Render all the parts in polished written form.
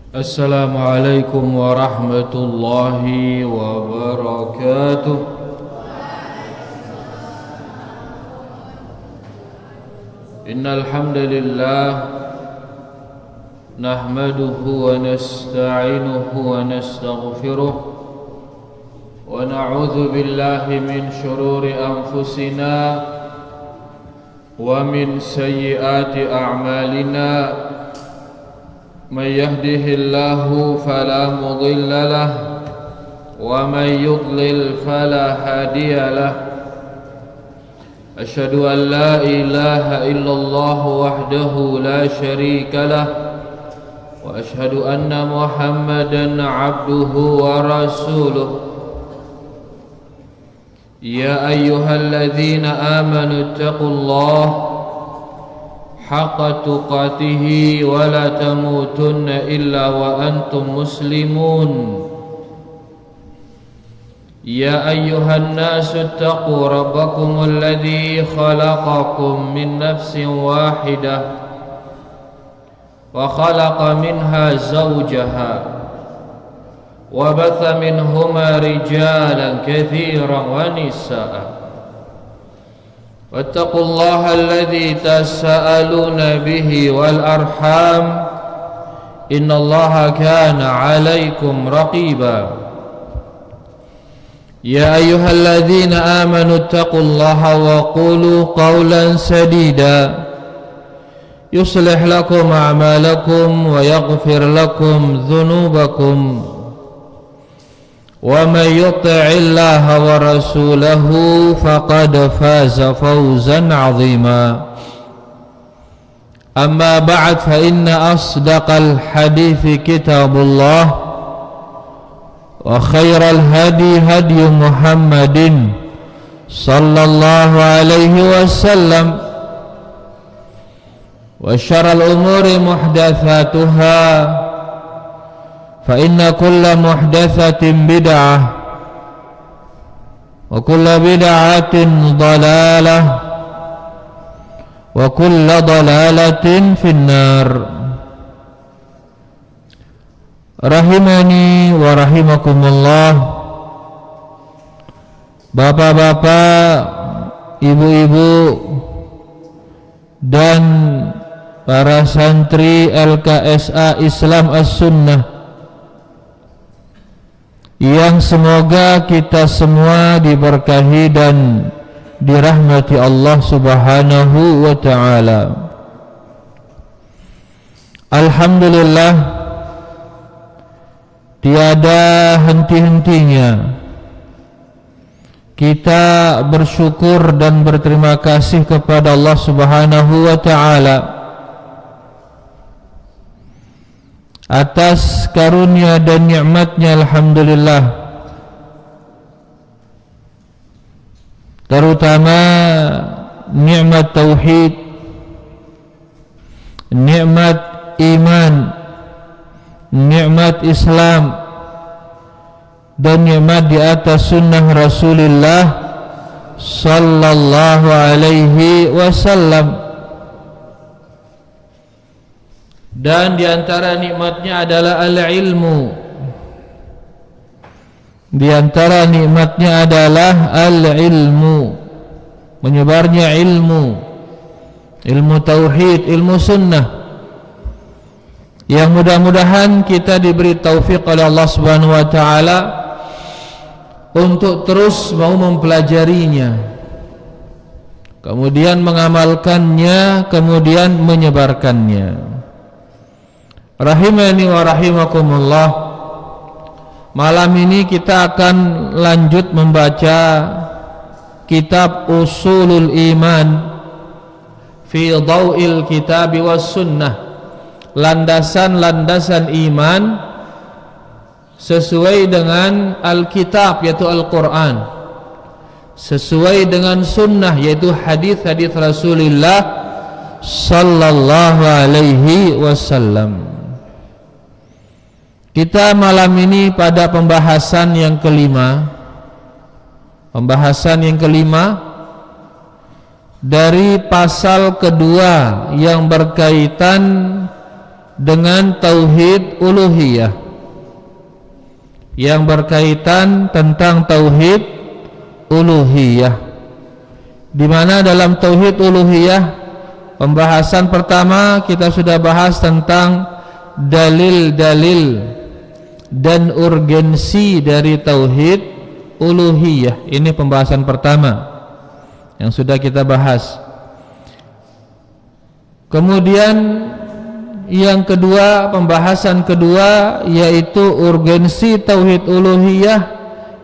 Assalamualaikum warahmatullahi wabarakatuh. Innal hamdalillah nahmaduhu wa nasta'inuhu wa nastaghfiruh wa na'udzu billahi min shururi anfusina wa min sayyiati a'malina. من يهده الله فلا مضل له ومن يضلل فلا هادي له أشهد أن لا إله إلا الله وحده لا شريك له وأشهد أن محمدا عبده ورسوله يا أيها الذين آمنوا اتقوا الله حق تقاته ولا تموتن إلا وأنتم مسلمون يا أيها الناس اتقوا ربكم الذي خلقكم من نفس واحدة وخلق منها زوجها وبث منهما رجالا كثيرا ونساء واتقوا الله الذي تساءلون به والأرحام إن الله كان عليكم رقيبا يا أيها الذين آمنوا اتقوا الله وقولوا قولا سديدا يصلح لكم أعمالكم ويغفر لكم ذنوبكم ومن يطع الله ورسوله فقد فاز فوزا عظيما أما بعد فإن أصدق الحديث كتاب الله وخير الهدي هدي محمد صلى الله عليه وسلم وشر الأمور محدثاتها فإن كل محدثة بدعة وكل بدعة ضلالة وكل ضلالة في النار. Rahimani wa rahimakumullah. Bapak-bapak, ibu-ibu dan para santri LKSA Islam As-Sunnah yang semoga kita semua diberkahi dan dirahmati Allah Subhanahu wa ta'ala. Alhamdulillah, tiada henti-hentinya kita bersyukur dan berterima kasih kepada Allah Subhanahu wa ta'ala atas karunia dan nikmatnya. Alhamdulillah, terutama nikmat tauhid, nikmat iman, nikmat Islam, dan nikmat di atas sunnah Rasulullah sallallahu alaihi wasallam. Dan di antara nikmatnya adalah al-ilmu. Di antara nikmatnya adalah al-ilmu, menyebarnya ilmu, ilmu tauhid, ilmu sunnah, yang mudah-mudahan kita diberi taufik oleh Allah Subhanahu wa ta'ala untuk terus mau mempelajarinya, kemudian mengamalkannya, kemudian menyebarkannya. Rahimani wa rahimakumullah. Malam ini kita akan lanjut membaca kitab Usulul Iman fi Dhaw'il Kitab was Sunnah, landasan-landasan iman sesuai dengan Alkitab yaitu Al-Quran, sesuai dengan sunnah yaitu hadis-hadis Rasulullah sallallahu alaihi wasallam. Kita malam ini pada pembahasan yang kelima. Pembahasan yang kelima dari pasal kedua yang berkaitan dengan tauhid uluhiyah, yang berkaitan tentang tauhid uluhiyah, di mana dalam tauhid uluhiyah pembahasan pertama kita sudah bahas tentang dalil-dalil dan urgensi dari tauhid uluhiyah. Ini pembahasan pertama yang sudah kita bahas. Kemudian yang kedua, pembahasan kedua, yaitu urgensi tauhid uluhiyah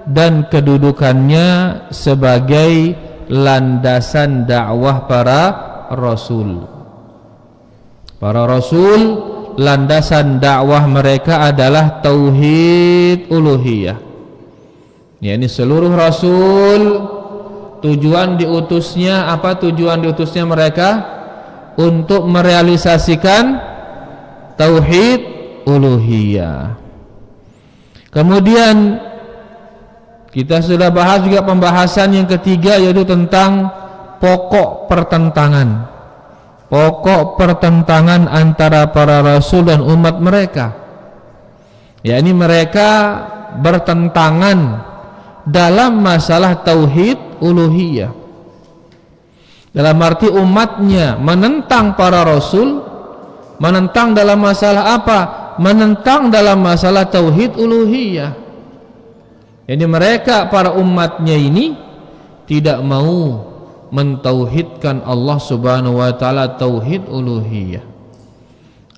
dan kedudukannya sebagai landasan dakwah para rasul. Para rasul, landasan dakwah mereka adalah tauhid uluhiyah. Yakni seluruh rasul, tujuan diutusnya apa? Tujuan diutusnya mereka untuk merealisasikan tauhid uluhiyah. Kemudian kita sudah bahas juga pembahasan yang ketiga, yaitu tentang pokok pertentangan. Pokok pertentangan antara para rasul dan umat mereka, yakni mereka bertentangan dalam masalah tauhid uluhiyah. Dalam arti umatnya menentang para rasul. Menentang dalam masalah apa? Menentang dalam masalah tauhid uluhiyah. Jadi mereka, para umatnya ini tidak mau mentauhidkan Allah Subhanahu wa taala tauhid uluhiyah.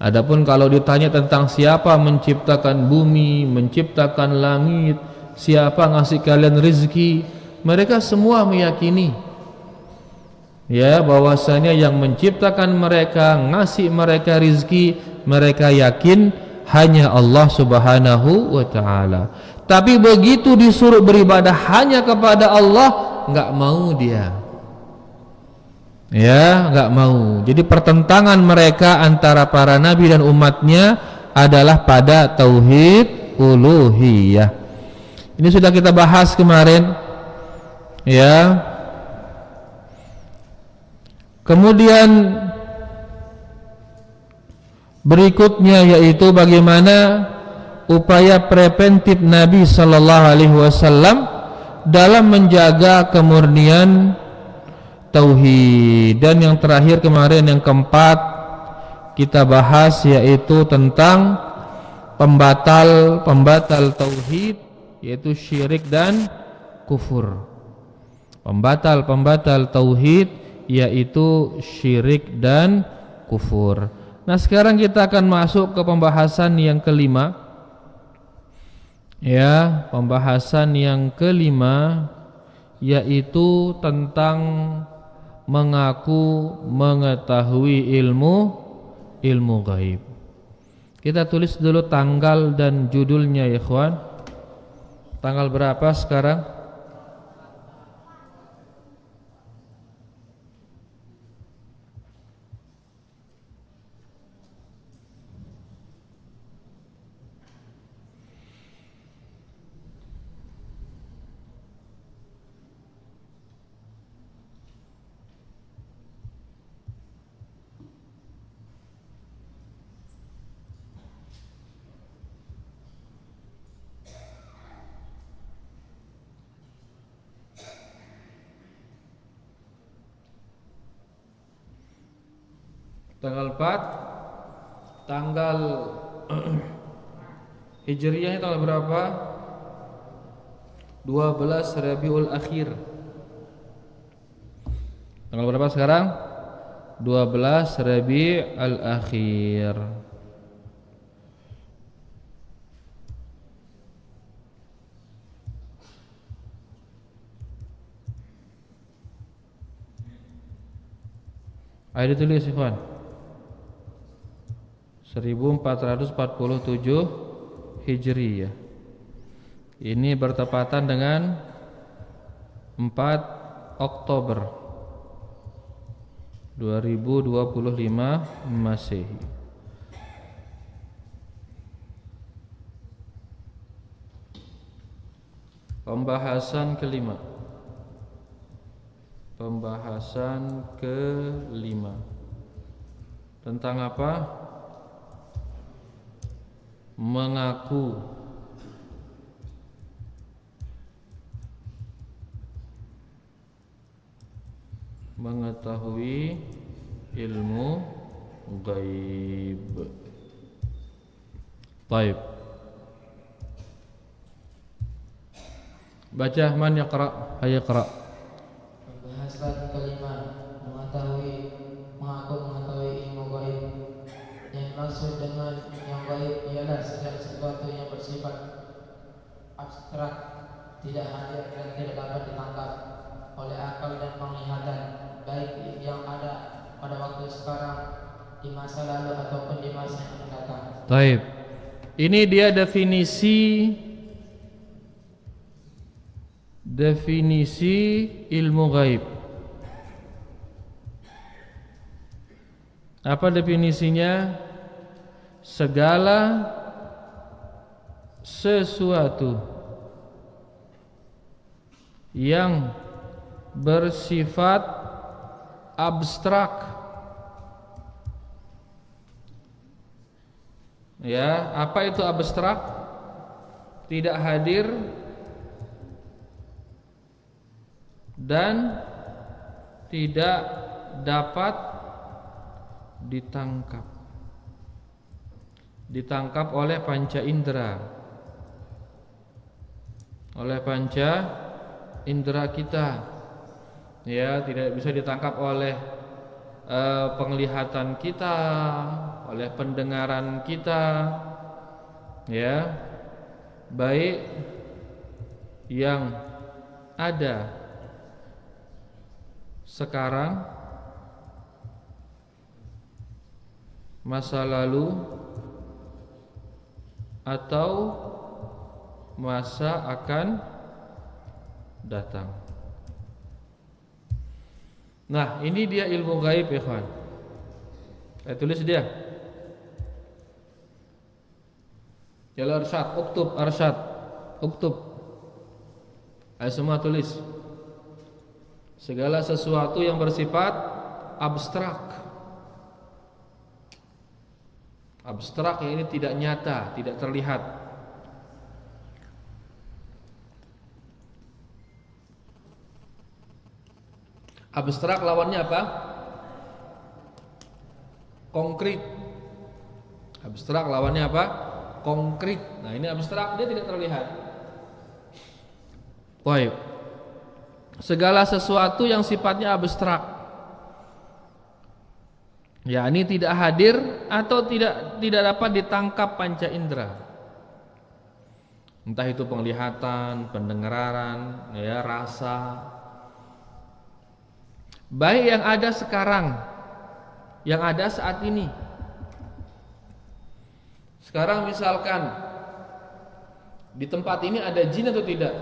Adapun kalau ditanya tentang siapa menciptakan bumi, menciptakan langit, siapa ngasih kalian rezeki, mereka semua meyakini ya bahwasanya yang menciptakan mereka, ngasih mereka rizki, mereka yakin hanya Allah Subhanahu wa ta'ala. Tapi begitu disuruh beribadah hanya kepada Allah, enggak mau dia. Ya, enggak mau. Jadi pertentangan mereka antara para nabi dan umatnya adalah pada tauhid uluhiyah. Ini sudah kita bahas kemarin. Ya. Kemudian berikutnya yaitu bagaimana upaya preventif Nabi sallallahu alaihi wasallam dalam menjaga kemurnian tauhid. Dan yang terakhir kemarin, yang keempat kita bahas, yaitu tentang pembatal tauhid, yaitu syirik dan kufur. Pembatal tauhid yaitu syirik dan kufur. Nah, sekarang kita akan masuk ke pembahasan yang kelima. Ya, pembahasan yang kelima yaitu tentang mengaku mengetahui ilmu gaib. Kita tulis dulu tanggal dan judulnya ya ikhwan. Tanggal berapa sekarang? Tanggal 4, tanggal Hijriyahnya tanggal berapa? 12 Rabiul Akhir. Tanggal berapa sekarang? 12 Rabiul Akhir. Ayo ditulis ikhwan. 1447 Hijriyah. Ini bertepatan dengan 4 Oktober 2025 Masehi. Pembahasan kelima. Tentang apa? mengaku, mengetahui ilmu gaib. Baik. Baca, man yaqra, hayaqra. Pembahasan kelima, mengaku mengetahui ilmu gaib. Yang maksud dengan yang gaib ialah segala sesuatu yang bersifat abstrak, tidak hadir dan tidak dapat ditangkap oleh akal dan penglihatan, baik yang ada pada waktu sekarang, di masa lalu ataupun di masa yang akan datang. Baik. Ini dia definisi ilmu gaib. Apa definisinya? Segala sesuatu yang bersifat abstrak, ya, apa itu abstrak? Tidak hadir dan tidak dapat ditangkap oleh panca indera, oleh panca indera kita, ya, tidak bisa ditangkap oleh penglihatan kita, oleh pendengaran kita, ya, baik yang ada sekarang, masa lalu, atau masa akan datang. Nah, ini dia ilmu gaib, ikhwan. Saya tulis dia. Jalur arsyad, uktub arsyad, uktub. Ayo semua tulis. Segala sesuatu yang bersifat abstrak. Abstrak yang ini tidak nyata, tidak terlihat. Abstrak lawannya apa? Konkret. Abstrak lawannya apa? Konkret. Nah, ini abstrak, dia tidak terlihat. Baik. Segala sesuatu yang sifatnya abstrak, ya, ini tidak hadir atau tidak dapat ditangkap panca indera. Entah itu penglihatan, pendengaran, ya, rasa. Baik yang ada sekarang, yang ada saat ini. Sekarang misalkan di tempat ini ada jin atau tidak?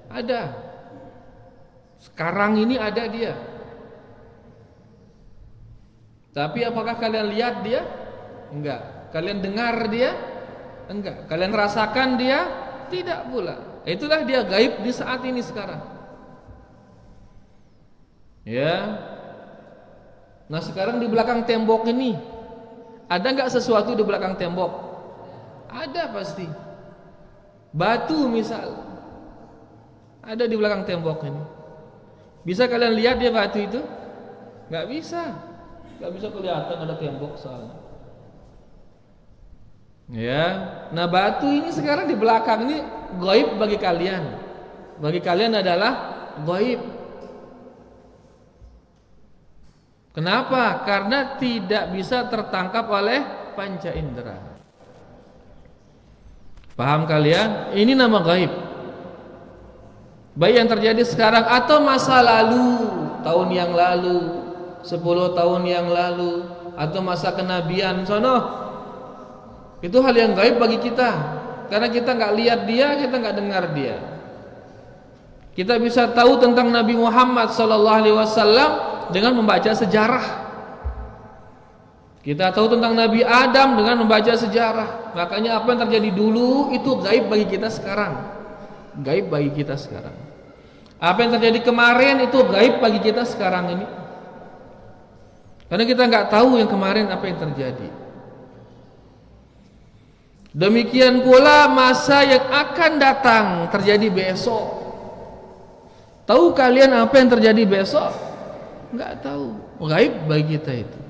Ada. Sekarang ini ada dia. Tapi apakah kalian lihat dia? Enggak. Kalian dengar dia? Enggak. Kalian rasakan dia? Tidak pula. Itulah dia gaib di saat ini sekarang. Ya. Nah, sekarang di belakang tembok ini ada enggak sesuatu di belakang tembok? Ada pasti. Batu misal ada di belakang tembok ini. Bisa kalian lihat dia batu itu? Enggak bisa. Enggak bisa kelihatan ada tembok soalnya. Ya, nah batu ini sekarang di belakang ini gaib bagi kalian. Bagi kalian adalah gaib. Kenapa? Karena tidak bisa tertangkap oleh panca indera. Paham kalian? Ini nama gaib. Baik yang terjadi sekarang atau masa lalu, tahun yang lalu, 10 tahun yang lalu, atau masa kenabian sono. Itu hal yang gaib bagi kita. Karena kita enggak lihat dia, kita enggak dengar dia. Kita bisa tahu tentang Nabi Muhammad SAW dengan membaca sejarah. Kita tahu tentang Nabi Adam dengan membaca sejarah. Makanya apa yang terjadi dulu itu gaib bagi kita sekarang. Gaib bagi kita sekarang. Apa yang terjadi kemarin itu gaib bagi kita sekarang ini. Karena kita nggak tahu yang kemarin apa yang terjadi. Demikian pula masa yang akan datang terjadi besok. Tahu kalian apa yang terjadi besok? Enggak tahu. Gaib bagi kita itu.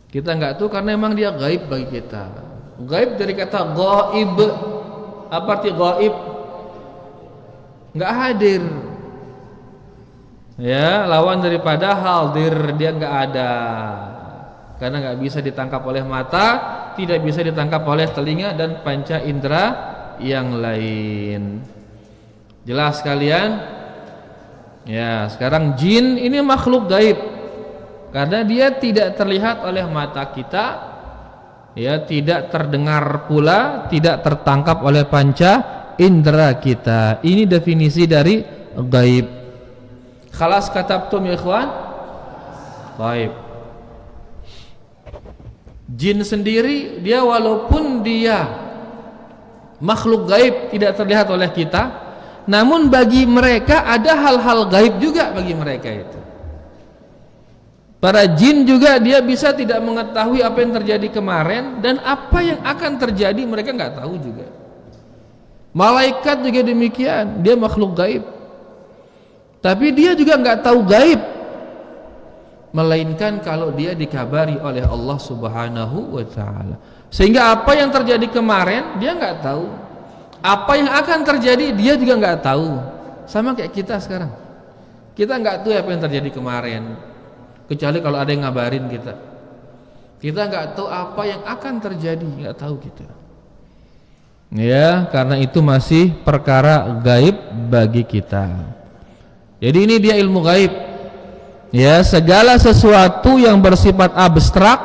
Kita enggak tahu karena memang dia gaib bagi kita. Gaib dari kata gaib. Apa arti gaib? Enggak hadir. Ya, lawan daripada hadir, dia enggak ada. Karena enggak bisa ditangkap oleh mata, tidak bisa ditangkap oleh telinga dan panca indera yang lain. Jelas kalian? Ya, sekarang jin ini makhluk gaib. Karena dia tidak terlihat oleh mata kita, ya, tidak terdengar pula, tidak tertangkap oleh panca indera kita. Ini definisi dari gaib. Khalas katabtum ya ikhwan? Gaib. Jin sendiri dia walaupun dia makhluk gaib tidak terlihat oleh kita, namun bagi mereka ada hal-hal gaib juga bagi mereka itu. Para jin juga dia bisa tidak mengetahui apa yang terjadi kemarin dan apa yang akan terjadi mereka nggak tahu juga. Malaikat juga demikian, dia makhluk gaib. Tapi dia juga nggak tahu gaib, melainkan kalau dia dikabari oleh Allah Subhanahu wa ta'ala. Sehingga apa yang terjadi kemarin dia nggak tahu, apa yang akan terjadi dia juga nggak tahu. Sama kayak kita sekarang, kita nggak tahu apa yang terjadi kemarin, kecuali kalau ada yang ngabarin kita. Kita nggak tahu apa yang akan terjadi, nggak tahu kita. Ya, karena itu masih perkara gaib bagi kita. Jadi ini dia ilmu gaib. Ya, segala sesuatu yang bersifat abstrak,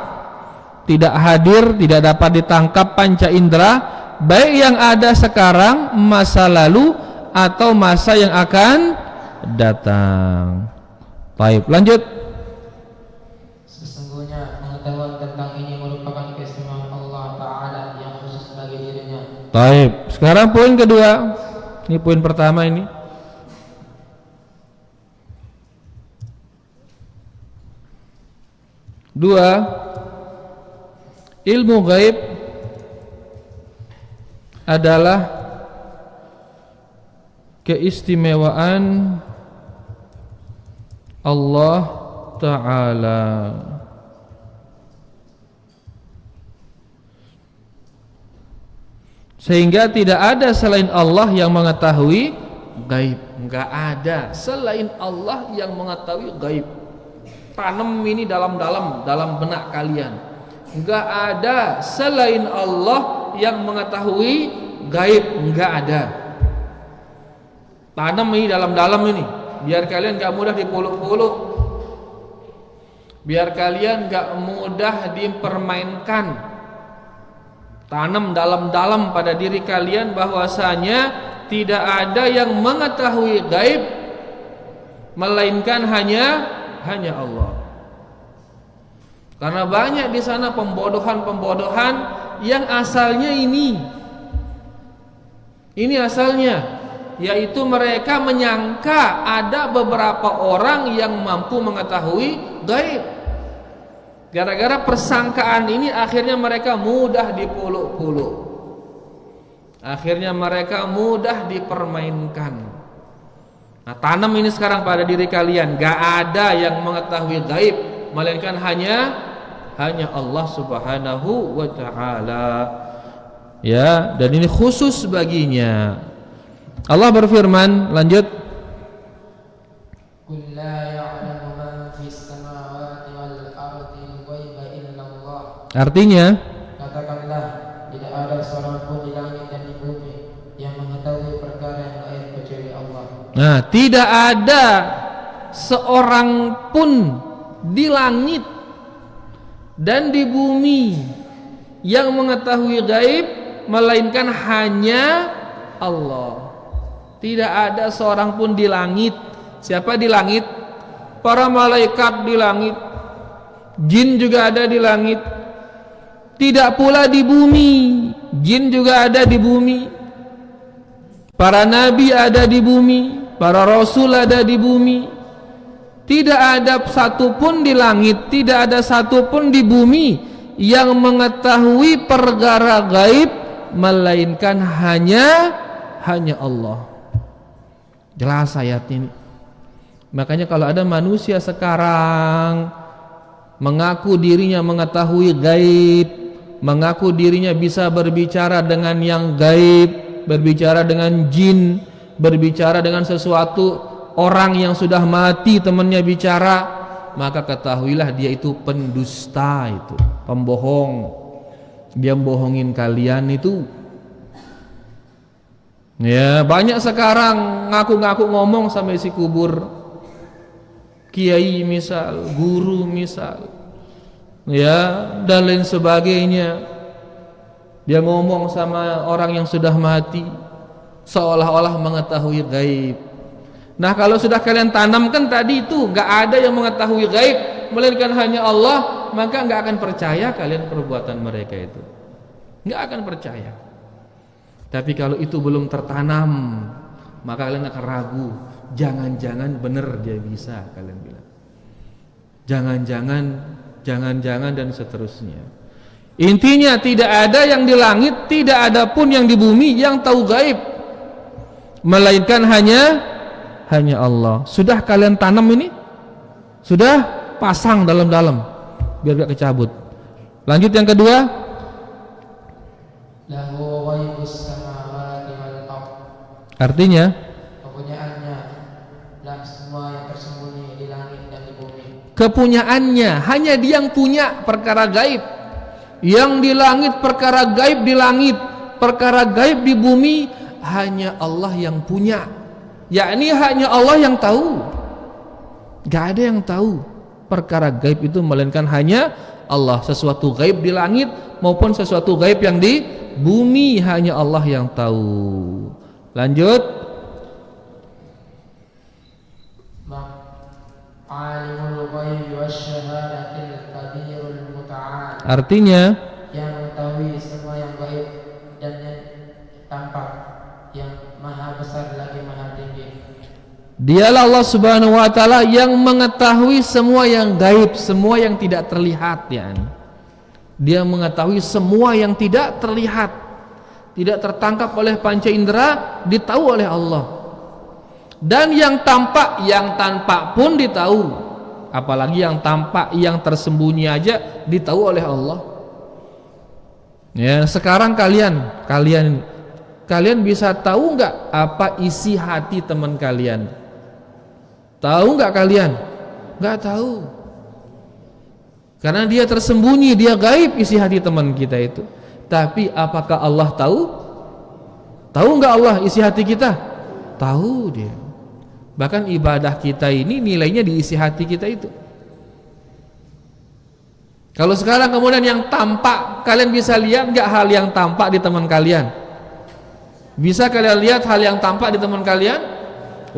tidak hadir, tidak dapat ditangkap panca indera, baik yang ada sekarang, masa lalu, atau masa yang akan datang. Baik, lanjut. Sesungguhnya pengetahuan tentang ini merupakan keistimewaan Allah Ta'ala yang khusus bagi dirinya. Baik, sekarang poin kedua. Ini poin pertama ini. Dua, ilmu gaib adalah keistimewaan Allah Ta'ala. Sehingga tidak ada selain Allah yang mengetahui gaib. Enggak ada selain Allah yang mengetahui gaib. Tanam ini dalam benak kalian. Enggak ada selain Allah yang mengetahui gaib, enggak ada. Tanam ini dalam ini, biar kalian enggak mudah dipeluk-peluk, biar kalian enggak mudah dipermainkan. Tanam dalam pada diri kalian bahwasanya tidak ada yang mengetahui gaib melainkan hanya Allah. Karena banyak di sana pembodohan yang asalnya ini asalnya, yaitu mereka menyangka ada beberapa orang yang mampu mengetahui gaib. Gara-gara persangkaan ini akhirnya mereka mudah dipeluk-peluk, akhirnya mereka mudah dipermainkan. Nah, tanam ini sekarang pada diri kalian, gak ada yang mengetahui gaib melainkan hanya Allah Subhanahu wa ta'ala. Ya, dan ini khusus baginya. Allah berfirman, lanjut. Qul la ya'lamu man fis samawati wal ardi ghaiba illa Allah. Artinya, katakanlah, tidak ada seorang pun di langit dan di bumi yang mengetahui perkara yang gaib kecuali Allah. nah, tidak ada seorang pun di langit dan di bumi yang mengetahui gaib melainkan hanya Allah. Tidak ada seorang pun di langit. Siapa di langit? Para malaikat di langit, jin juga ada di langit. Tidak pula di bumi, jin juga ada di bumi. Para nabi ada di bumi, para rasul ada di bumi. Tidak ada satupun di langit, tidak ada satupun di bumi yang mengetahui perkara gaib melainkan hanya Allah. Jelas ayat ini. Makanya kalau ada manusia sekarang mengaku dirinya mengetahui gaib, mengaku dirinya bisa berbicara dengan yang gaib, berbicara dengan jin, berbicara dengan sesuatu, orang yang sudah mati temannya bicara, maka ketahuilah dia itu pendusta, itu pembohong. Dia membohongin kalian itu. Ya, banyak sekarang ngaku-ngaku ngomong sampai isi kubur. Kiai misal, guru misal, ya, dan lain sebagainya. Dia ngomong sama orang yang sudah mati seolah-olah mengetahui gaib. Nah, kalau sudah kalian tanamkan tadi itu nggak ada yang mengetahui gaib melainkan hanya Allah, maka nggak akan percaya kalian perbuatan mereka itu, nggak akan percaya. Tapi kalau itu belum tertanam, maka kalian akan ragu. Jangan-jangan benar dia bisa, kalian bilang. Jangan-jangan dan seterusnya. Intinya tidak ada yang di langit, tidak ada pun yang di bumi yang tahu gaib, melainkan hanya Allah. Sudah kalian tanam ini? Sudah pasang dalam-dalam biar gak kecabut. Lanjut yang kedua. Lahu ghaibus samawati wal ardh. Artinya kepunyaannya lah semua yang tersembunyi di langit dan di bumi. Kepunyaannya, hanya dia yang punya perkara gaib. Yang di langit perkara gaib di langit, perkara gaib di bumi hanya Allah yang punya. Yakni hanya Allah yang tahu. Gak ada yang tahu perkara gaib itu melainkan hanya Allah. Sesuatu gaib di langit maupun sesuatu gaib yang di bumi hanya Allah yang tahu. Lanjut. Alimul ghaibi wasyahadatil kabirul muta'al. Artinya yang mengetahui semua yang gaib dan yang tampak, yang maha besar lagi maha tinggi. Dialah Allah Subhanahu wa taala yang mengetahui semua yang gaib, semua yang tidak terlihat, ya. Dia mengetahui semua yang tidak terlihat, tidak tertangkap oleh panca indera, ditahu oleh Allah. Dan yang tampak, yang tanpa pun ditahu. Apalagi yang tampak, yang tersembunyi aja ditahu oleh Allah. Ya, sekarang kalian bisa tahu nggak apa isi hati teman kalian? Tahu nggak kalian? Nggak tahu. Karena dia tersembunyi, dia gaib isi hati teman kita itu. Tapi apakah Allah tahu? Tahu nggak Allah isi hati kita? Tahu dia. Bahkan ibadah kita ini nilainya diisi hati kita itu. Kalau sekarang kemudian yang tampak, kalian bisa lihat nggak hal yang tampak di teman kalian? Bisa kalian lihat hal yang tampak di teman kalian?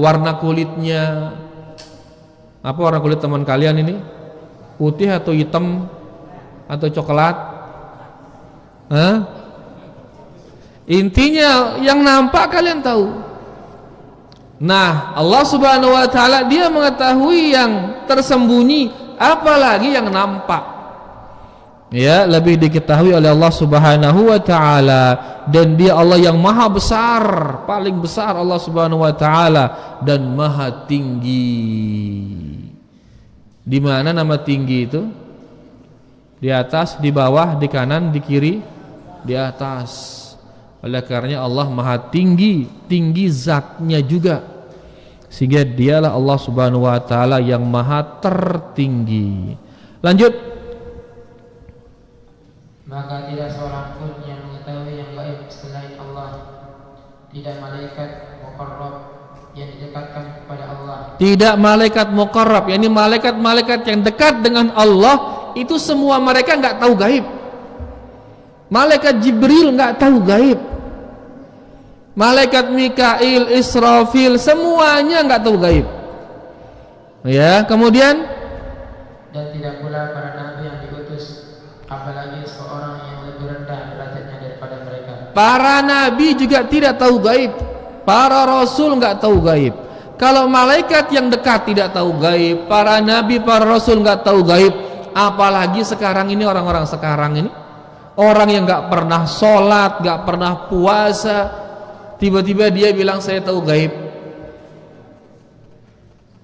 Warna kulitnya, apa warna kulit teman kalian ini? Putih atau hitam atau coklat? Hah? Intinya yang nampak kalian tahu. Nah, Allah Subhanahu wa taala dia mengetahui yang tersembunyi, apalagi yang nampak. Ya, lebih diketahui oleh Allah Subhanahu wa taala, dan dia Allah yang maha besar, paling besar Allah Subhanahu wa taala, dan maha tinggi. Di mana nama tinggi itu? Di atas, di bawah, di kanan, di kiri, di atas. Oleh karenanya Allah maha tinggi, tinggi zatnya juga, sehingga dialah Allah Subhanahu wa taala yang maha tertinggi. Lanjut. Maka tidak seorang pun yang mengetahui yang gaib selain Allah, tidak malaikat muqarrab yang didekatkan kepada Allah. Tidak malaikat muqarrab, yakni malaikat-malaikat yang dekat dengan Allah, itu semua mereka nggak tahu gaib. Malaikat Jibril nggak tahu gaib. Malaikat Mikail, Israfil, semuanya nggak tahu gaib. Ya, kemudian dan tidak pula para nabi yang diutus, apalagi seorang yang lebih rendah derajatnya daripada mereka. Para nabi juga tidak tahu gaib. Para rasul nggak tahu gaib. Kalau malaikat yang dekat tidak tahu gaib, para nabi, para rasul nggak tahu gaib, Apalagi sekarang ini, orang-orang sekarang ini, orang yang nggak pernah sholat, nggak pernah puasa, tiba-tiba dia bilang saya tahu gaib.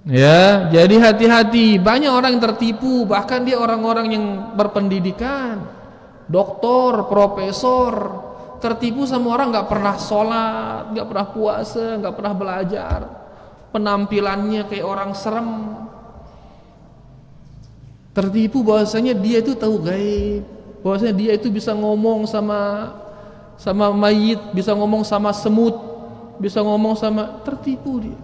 Ya, jadi hati-hati. Banyak orang yang tertipu, bahkan dia orang-orang yang berpendidikan, doktor, profesor, tertipu sama orang nggak pernah sholat, nggak pernah puasa, nggak pernah belajar, penampilannya kayak orang serem. Tertipu bahwasanya dia itu tahu gaib, bahwasanya dia itu bisa ngomong sama mayit, bisa ngomong sama semut, bisa ngomong sama, tertipu dia.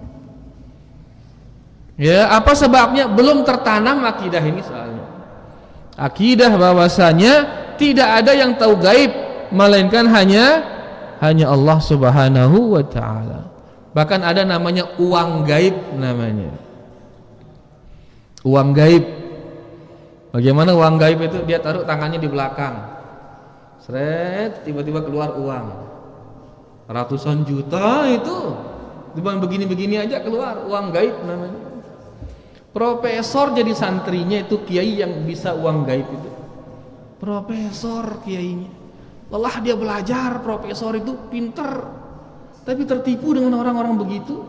Ya, apa sebabnya? Belum tertanam akidah ini soalnya. Akidah bahwasanya tidak ada yang tahu gaib melainkan hanya Allah Subhanahu wa taala. Bahkan ada namanya uang gaib namanya. Uang gaib. Bagaimana uang gaib itu? Dia taruh tangannya di belakang. Seret, tiba-tiba keluar uang. Ratusan juta itu. Cuman begini-begini aja keluar uang gaib namanya. Profesor jadi santrinya itu kiai yang bisa uang gaib itu. Profesor kiainya. Lelah dia belajar, profesor itu pinter, tapi tertipu dengan orang-orang begitu.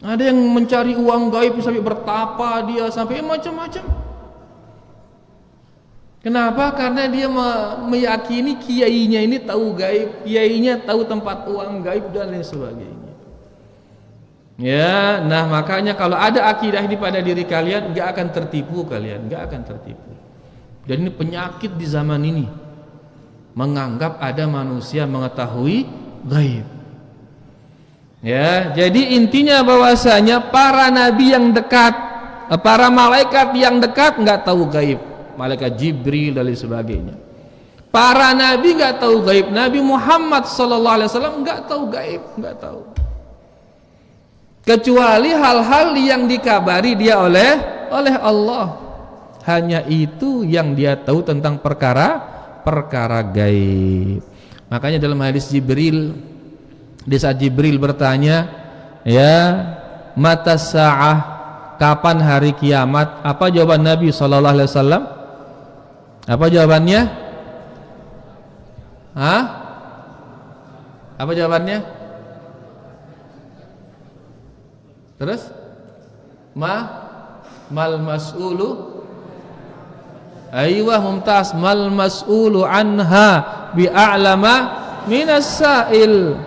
Ada yang mencari uang gaib sampai bertapa dia, sampai macam-macam. Kenapa? Karena dia meyakini kiainya ini tahu gaib, kiainya tahu tempat uang gaib dan lain sebagainya. Ya, nah makanya kalau ada akidah ini pada diri kalian, nggak akan tertipu kalian, nggak akan tertipu. Dan ini penyakit di zaman ini, menganggap ada manusia mengetahui gaib. Ya, jadi intinya bahwasanya para nabi yang dekat, para malaikat yang dekat nggak tahu gaib, malaikat Jibril dan lain sebagainya. Para nabi nggak tahu gaib, Nabi Muhammad SAW nggak tahu gaib, nggak tahu. Kecuali hal-hal yang dikabari dia oleh Allah. Hanya itu yang dia tahu tentang perkara gaib. Makanya dalam hadis Jibril, di saat Jibril bertanya, ya, mata sa'ah, kapan hari kiamat? Apa jawaban Nabi SAW? Apa jawabannya? Hah? Apa jawabannya? Terus mal mas'ulu, aiyah mumtaz, mal mas'ulu anha bi'a'lama minas sa'il.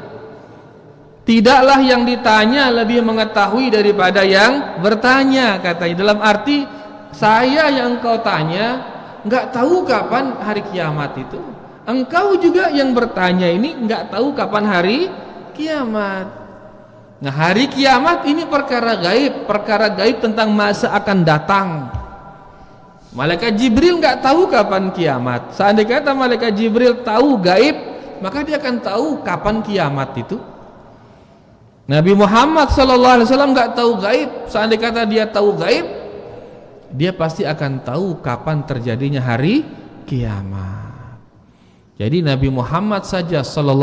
Tidaklah yang ditanya lebih mengetahui daripada yang bertanya, katanya. Dalam arti saya yang engkau tanya nggak tahu kapan hari kiamat itu, engkau juga yang bertanya ini nggak tahu kapan hari kiamat. Nah, hari kiamat ini perkara gaib tentang masa akan datang. Malaikat Jibril nggak tahu kapan kiamat. Seandainya kata malaikat Jibril tahu gaib, maka dia akan tahu kapan kiamat itu. Nabi Muhammad SAW nggak tahu gaib. Seandainya kata dia tahu gaib, dia pasti akan tahu kapan terjadinya hari kiamat. Jadi Nabi Muhammad saja SAW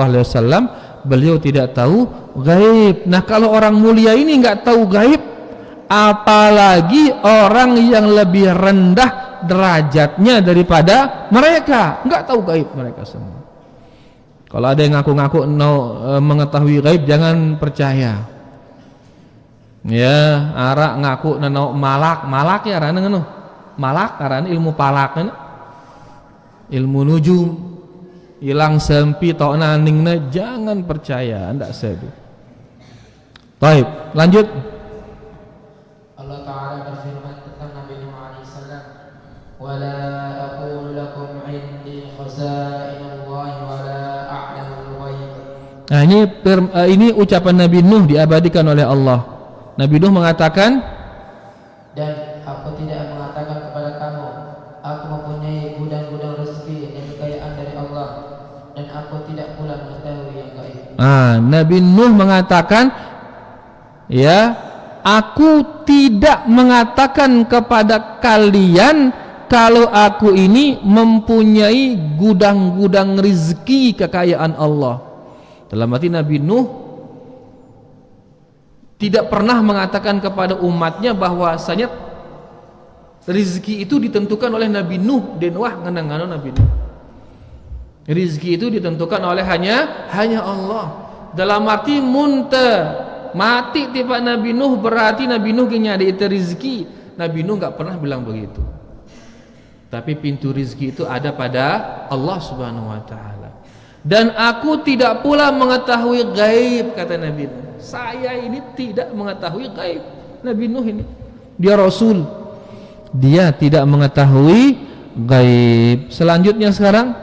beliau tidak tahu gaib. Nah, kalau orang mulia ini nggak tahu gaib, apalagi orang yang lebih rendah derajatnya daripada mereka, nggak tahu gaib mereka semua. Kalau ada yang ngaku-ngaku mengetahui gaib, jangan percaya. Ya, arak ngaku malak ya rana ngono. Malak karena ilmu palak, ilmu nujum. Hilang sempi tokna ningna, jangan percaya, ndak sedu. Baik, lanjut. Allah Ta'ala berfirman tentang Nabi Nuh alaihissalam, wala aqulu lakum indi khazainullahi wala a'lamul ghaib. Nah, ini ucapan Nabi Nuh diabadikan oleh Allah. Nabi Nuh mengatakan, dan aku tidak mengatakan kepada kamu, aku mempunyai gudang-gudang rezeki dan kekayaan dari Allah, dan aku tidak pula mengetahui yang gaib. Nabi Nuh mengatakan, ya, aku tidak mengatakan kepada kalian kalau aku ini mempunyai gudang-gudang rezeki kekayaan Allah. Dalam arti Nabi Nuh tidak pernah mengatakan kepada umatnya bahwasanya Rizki itu ditentukan oleh Nabi Nuh dan wah ngenang-ngenang Nabi Nuh. Rizki itu ditentukan oleh hanya Allah. Dalam arti mati tiba Nabi Nuh berarti Nabi Nuh nyari itu rizki. Nabi Nuh enggak pernah bilang begitu. Tapi pintu rizki itu ada pada Allah Subhanahu wa taala. Dan aku tidak pula mengetahui gaib, kata Nabi Nuh. Saya ini tidak mengetahui gaib. Nabi Nuh ini dia rasul. Dia tidak mengetahui gaib. Selanjutnya sekarang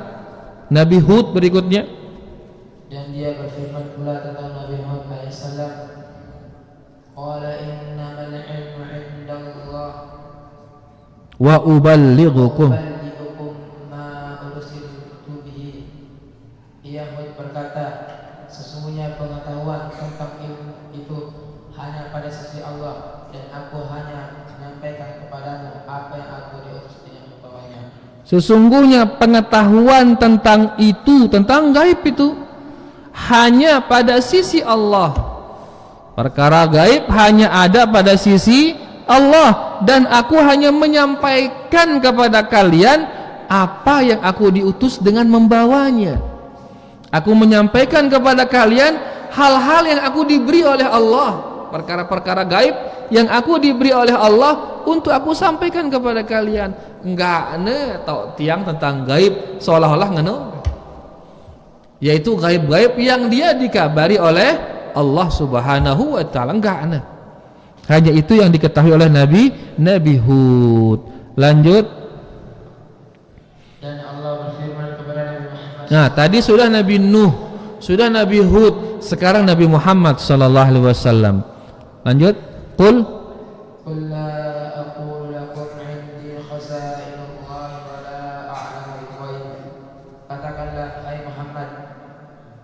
Nabi Hud berikutnya. Dan dia berfirman pula tentang Nabi Hud alaihissalam, qala innamal ilmu indallah wa uballighukum ma ursiltu bihi. Ia Hud berkata, sesungguhnya pengetahuan tentang ilmu itu hanya pada sisi Allah, dan aku hanya menyampaikan kepadamu apa yang aku diutus dengan membawanya. Sesungguhnya pengetahuan tentang itu, tentang gaib itu hanya pada sisi Allah. Perkara gaib hanya ada pada sisi Allah, dan aku hanya menyampaikan kepada kalian apa yang aku diutus dengan membawanya. Aku menyampaikan kepada kalian hal-hal yang aku diberi oleh Allah, perkara-perkara gaib yang aku diberi oleh Allah untuk aku sampaikan kepada kalian. Enggak tahu tiang tentang gaib seolah-olah yaitu gaib-gaib yang dia dikabari oleh Allah Subhanahu wa taala. Enggak hanya itu yang diketahui oleh Nabi Hud. Lanjut. Dan Allah berfirman kepada Nabi Muhammad. Nah, tadi sudah Nabi Nuh, sudah Nabi Hud, sekarang Nabi Muhammad sallallahu alaihi wasallam. Lanjut. Qul la aqulu lakum 'indi khaza'inullah wa la a'lamul ghaib. Katakanlah hai Muhammad,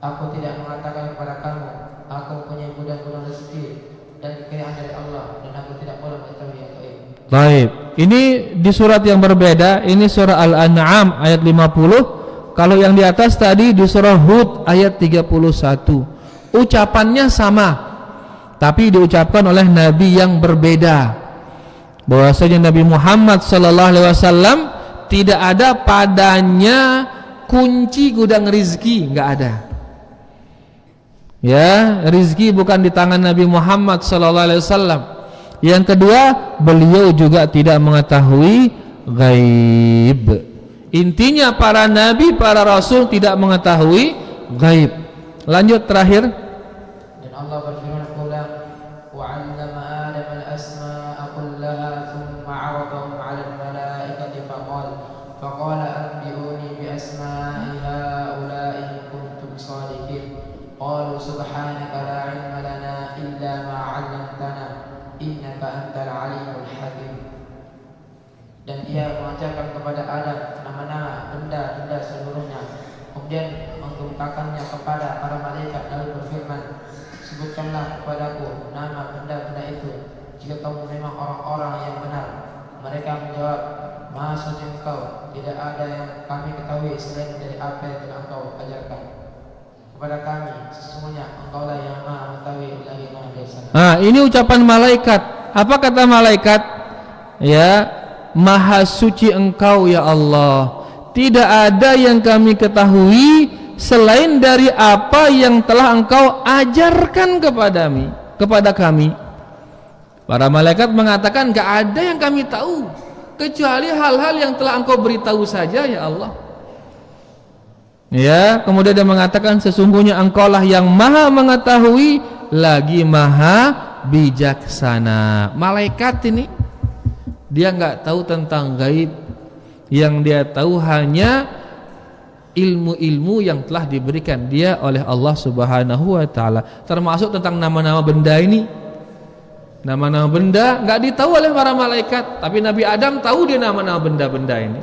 aku tidak mengatakan kepada kamu aku mempunyai gudang-gudang rezeki dan kekayaan dari Allah, dan aku tidak boleh mengetahui yang gaib. Baik, ini di surat yang berbeda. Ini surah Al-An'am ayat 50. Kalau yang di atas tadi di surah Hud ayat 31. Ucapannya sama, tapi diucapkan oleh nabi yang berbeda. Bahwasanya Nabi Muhammad sallallahu alaihi wasallam tidak ada padanya kunci gudang rizki, enggak ada. Ya, rizki bukan di tangan Nabi Muhammad sallallahu alaihi wasallam. Yang kedua, beliau juga tidak mengetahui gaib. Intinya para nabi, para rasul tidak mengetahui gaib. Lanjut terakhir. Dan Allah berfirman pula, wa 'allama Adam al-asma'a kullaha thumma 'aradahum 'ala al-malaikati faqala anbi'uni bi asma'i ha'ula'i in kuntum shadiqin. Qalu subhanaka la 'ilma lana illa ma 'allamtana innaka antal 'alimul hakim. Dan dia mengajarkan kepada Adam nama-nama benda-benda seluruhnya, kemudian menggemukakannya kepada para malaikat, lalu berfirman, sebutkanlah kepadaku nama benda-benda itu jika kamu memang orang-orang yang benar. Mereka menjawab, Maha suci Engkau, tidak ada yang kami ketahui selain dari apa yang telah Engkau ajarkan kepada kami. Sesungguhnya Engkaulah yang Maha mengetahui lagi Maha biasa. Ini ucapan malaikat. Apa kata malaikat? Ya, Maha suci Engkau ya Allah, tidak ada yang kami ketahui selain dari apa yang telah Engkau ajarkan kepada kami. Para malaikat mengatakan, enggak ada yang kami tahu kecuali hal-hal yang telah Engkau beritahu saja ya Allah. Ya, kemudian dia mengatakan, sesungguhnya Engkaulah yang Maha mengetahui lagi Maha bijaksana. Malaikat ini dia enggak tahu tentang gaib. Yang dia tahu hanya ilmu-ilmu yang telah diberikan dia oleh Allah Subhanahu wa taala, termasuk tentang nama-nama benda ini. Nama-nama benda enggak ditahu oleh para malaikat, tapi Nabi Adam tahu dia nama-nama benda-benda ini.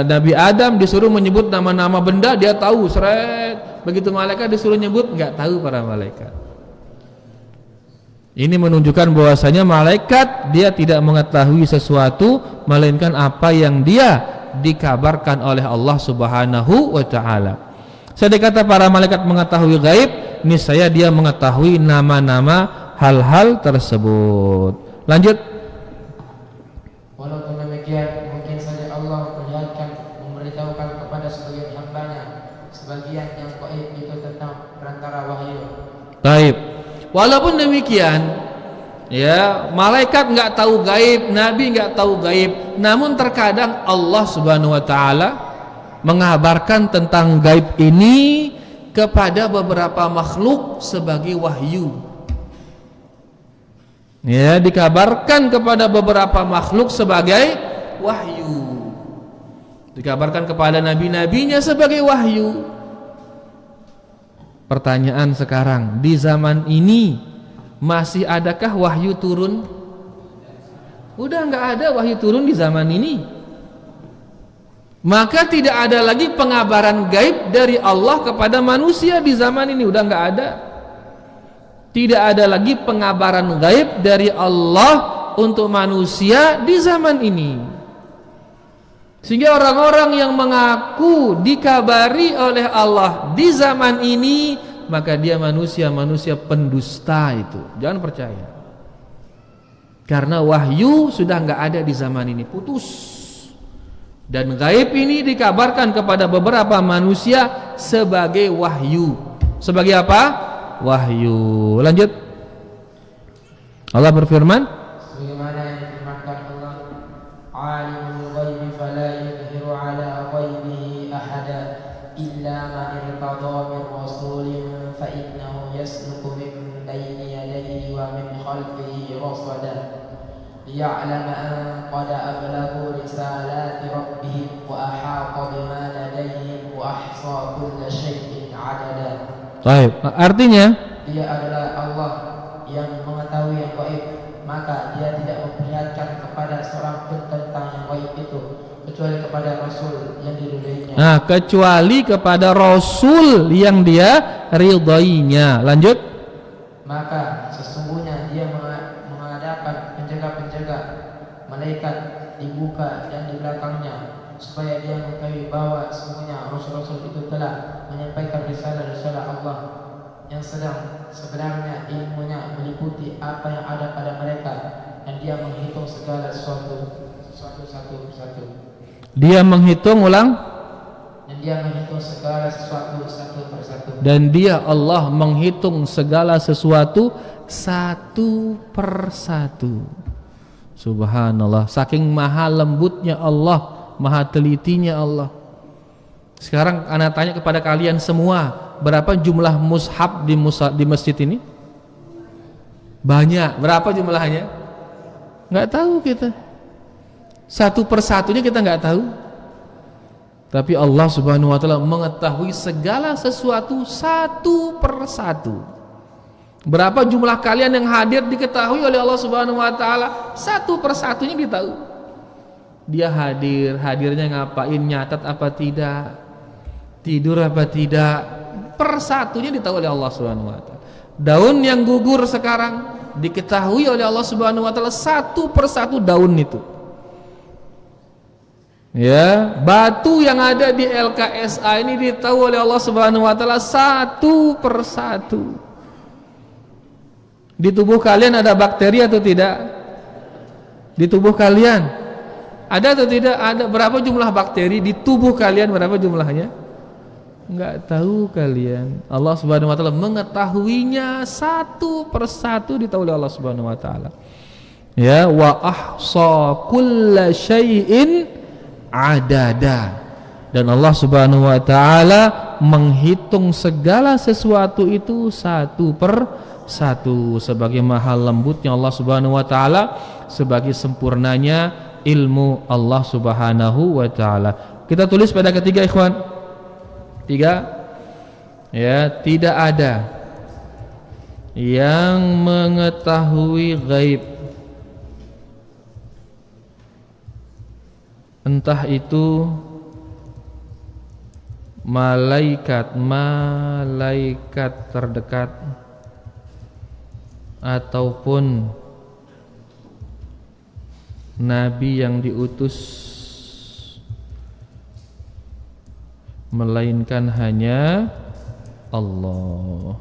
Nabi Adam disuruh menyebut nama-nama benda, dia tahu seret. Begitu malaikat disuruh nyebut, enggak tahu para malaikat. Ini menunjukkan bahwasanya malaikat dia tidak mengetahui sesuatu melainkan apa yang dia dikabarkan oleh Allah Subhanahu wa taala. Sedih kata para malaikat mengetahui gaib, niscaya dia mengetahui nama-nama hal-hal tersebut. Lanjut. Taib. Walaupun demikian, ya, malaikat nggak tahu gaib, nabi nggak tahu gaib, namun terkadang Allah Subhanahu wa taala mengabarkan tentang gaib ini kepada beberapa makhluk sebagai wahyu. Ya, dikabarkan kepada beberapa makhluk sebagai wahyu. Dikabarkan kepada nabi-nabinya sebagai wahyu. Pertanyaan sekarang, di zaman ini masih adakah wahyu turun? Udah nggak ada wahyu turun di zaman ini. Maka tidak ada lagi pengabaran gaib dari Allah kepada manusia di zaman ini, udah nggak ada. Tidak ada lagi pengabaran gaib dari Allah untuk manusia di zaman ini. Sehingga orang-orang yang mengaku dikabari oleh Allah di zaman ini, maka dia manusia pendusta itu. Jangan percaya. Karena wahyu sudah nggak ada di zaman ini, putus. Dan gaib ini dikabarkan kepada beberapa manusia sebagai wahyu. Sebagai apa? Wahyu. Lanjut. Allah berfirman, sebagaimana yang difirmankan Allah, alimul ghaibi fala yudhiru ala ghaibihi ahada illa man irtada min rasulin fa innahu yasluku min bayni yadayhi wa min khalfihi rasada liya'lama an qad ablagu risalati rabbihim wa ahata bima ladayhim wa ahsa kulla syai'in adada. baik. Artinya Dia adalah Allah yang mengetahui yang gaib, maka dia tidak memperlihatkan kepada seorang pun tentang yang gaib itu kecuali kepada Rasul yang diridhoinya. Nah, kecuali kepada Rasul yang dia ridhoinya. Lanjut. Maka sesungguhnya dia mengadakan penjaga-penjaga malaikat di muka dan di belakangnya supaya dia mengetahui bahwa sesungguhnya Rasul-Rasul itu telah menyampaikan risalah-risalah Allah yang sedang sebenarnya ilmunya meliputi apa yang ada pada mereka, dan dia menghitung segala sesuatu satu-satu. Dia menghitung ulang. Dan dia menghitung segala sesuatu satu persatu. Dan dia Allah menghitung segala sesuatu satu persatu. Subhanallah. Saking maha lembutnya Allah, maha telitinya Allah. Sekarang anak tanya kepada kalian semua, berapa jumlah mushaf di masjid ini? Banyak. Berapa jumlahnya? Nggak tahu kita. Satu persatunya kita nggak tahu. Tapi Allah Subhanahu wa taala mengetahui segala sesuatu satu persatu. Berapa jumlah kalian yang hadir diketahui oleh Allah Subhanahu wa taala satu persatunya ditahu. Dia hadir, hadirnya ngapain, nyatat apa tidak, tidur apa tidak, persatunya ditahu oleh Allah Subhanahu wa taala. Daun yang gugur sekarang diketahui oleh Allah Subhanahu wa taala satu persatu daun itu. Ya, batu yang ada di LKSA ini ditahu oleh Allah Subhanahu wa taala satu persatu. Di tubuh kalian ada bakteri atau tidak? Di tubuh kalian ada atau tidak? Ada. Berapa jumlah bakteri di tubuh kalian? Berapa jumlahnya? Enggak tahu kalian. Allah Subhanahu wa taala mengetahuinya satu persatu, ditahu oleh Allah Subhanahu wa taala. Ya, wa ahsa kulla syai'in adada. Dan Allah Subhanahu wa taala menghitung segala sesuatu itu satu per satu, sebagai maha lembutnya Allah Subhanahu wa taala, sebagai sempurnanya ilmu Allah Subhanahu wa taala. Kita tulis pada ketiga, ikhwan. 3. Ya, tidak ada yang mengetahui gaib, entah itu malaikat terdekat ataupun nabi yang diutus, melainkan hanya Allah.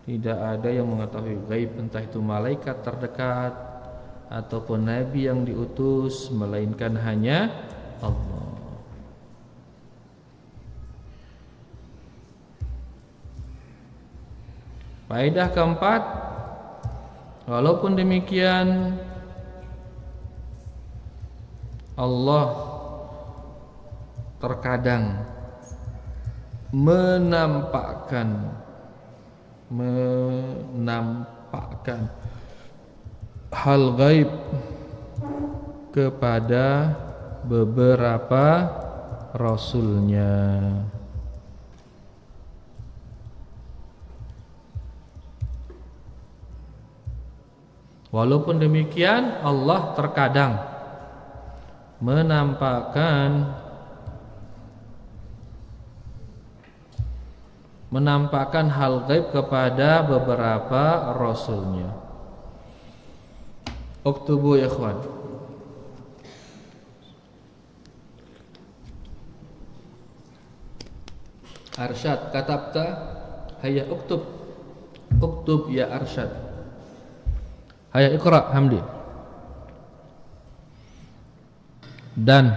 Tidak ada yang mengetahui gaib, entah itu malaikat terdekat ataupun nabi yang diutus, melainkan hanya Allah. Faedah keempat, walaupun demikian Allah terkadang menampakkan hal gaib kepada beberapa rasulnya. Walaupun demikian Allah terkadang menampakkan hal gaib kepada beberapa rasulnya. Uktubu ya ikhwan. Arsyad katabta, hayya uktub ya Arsyad. Hayya iqra Hamdi. Dan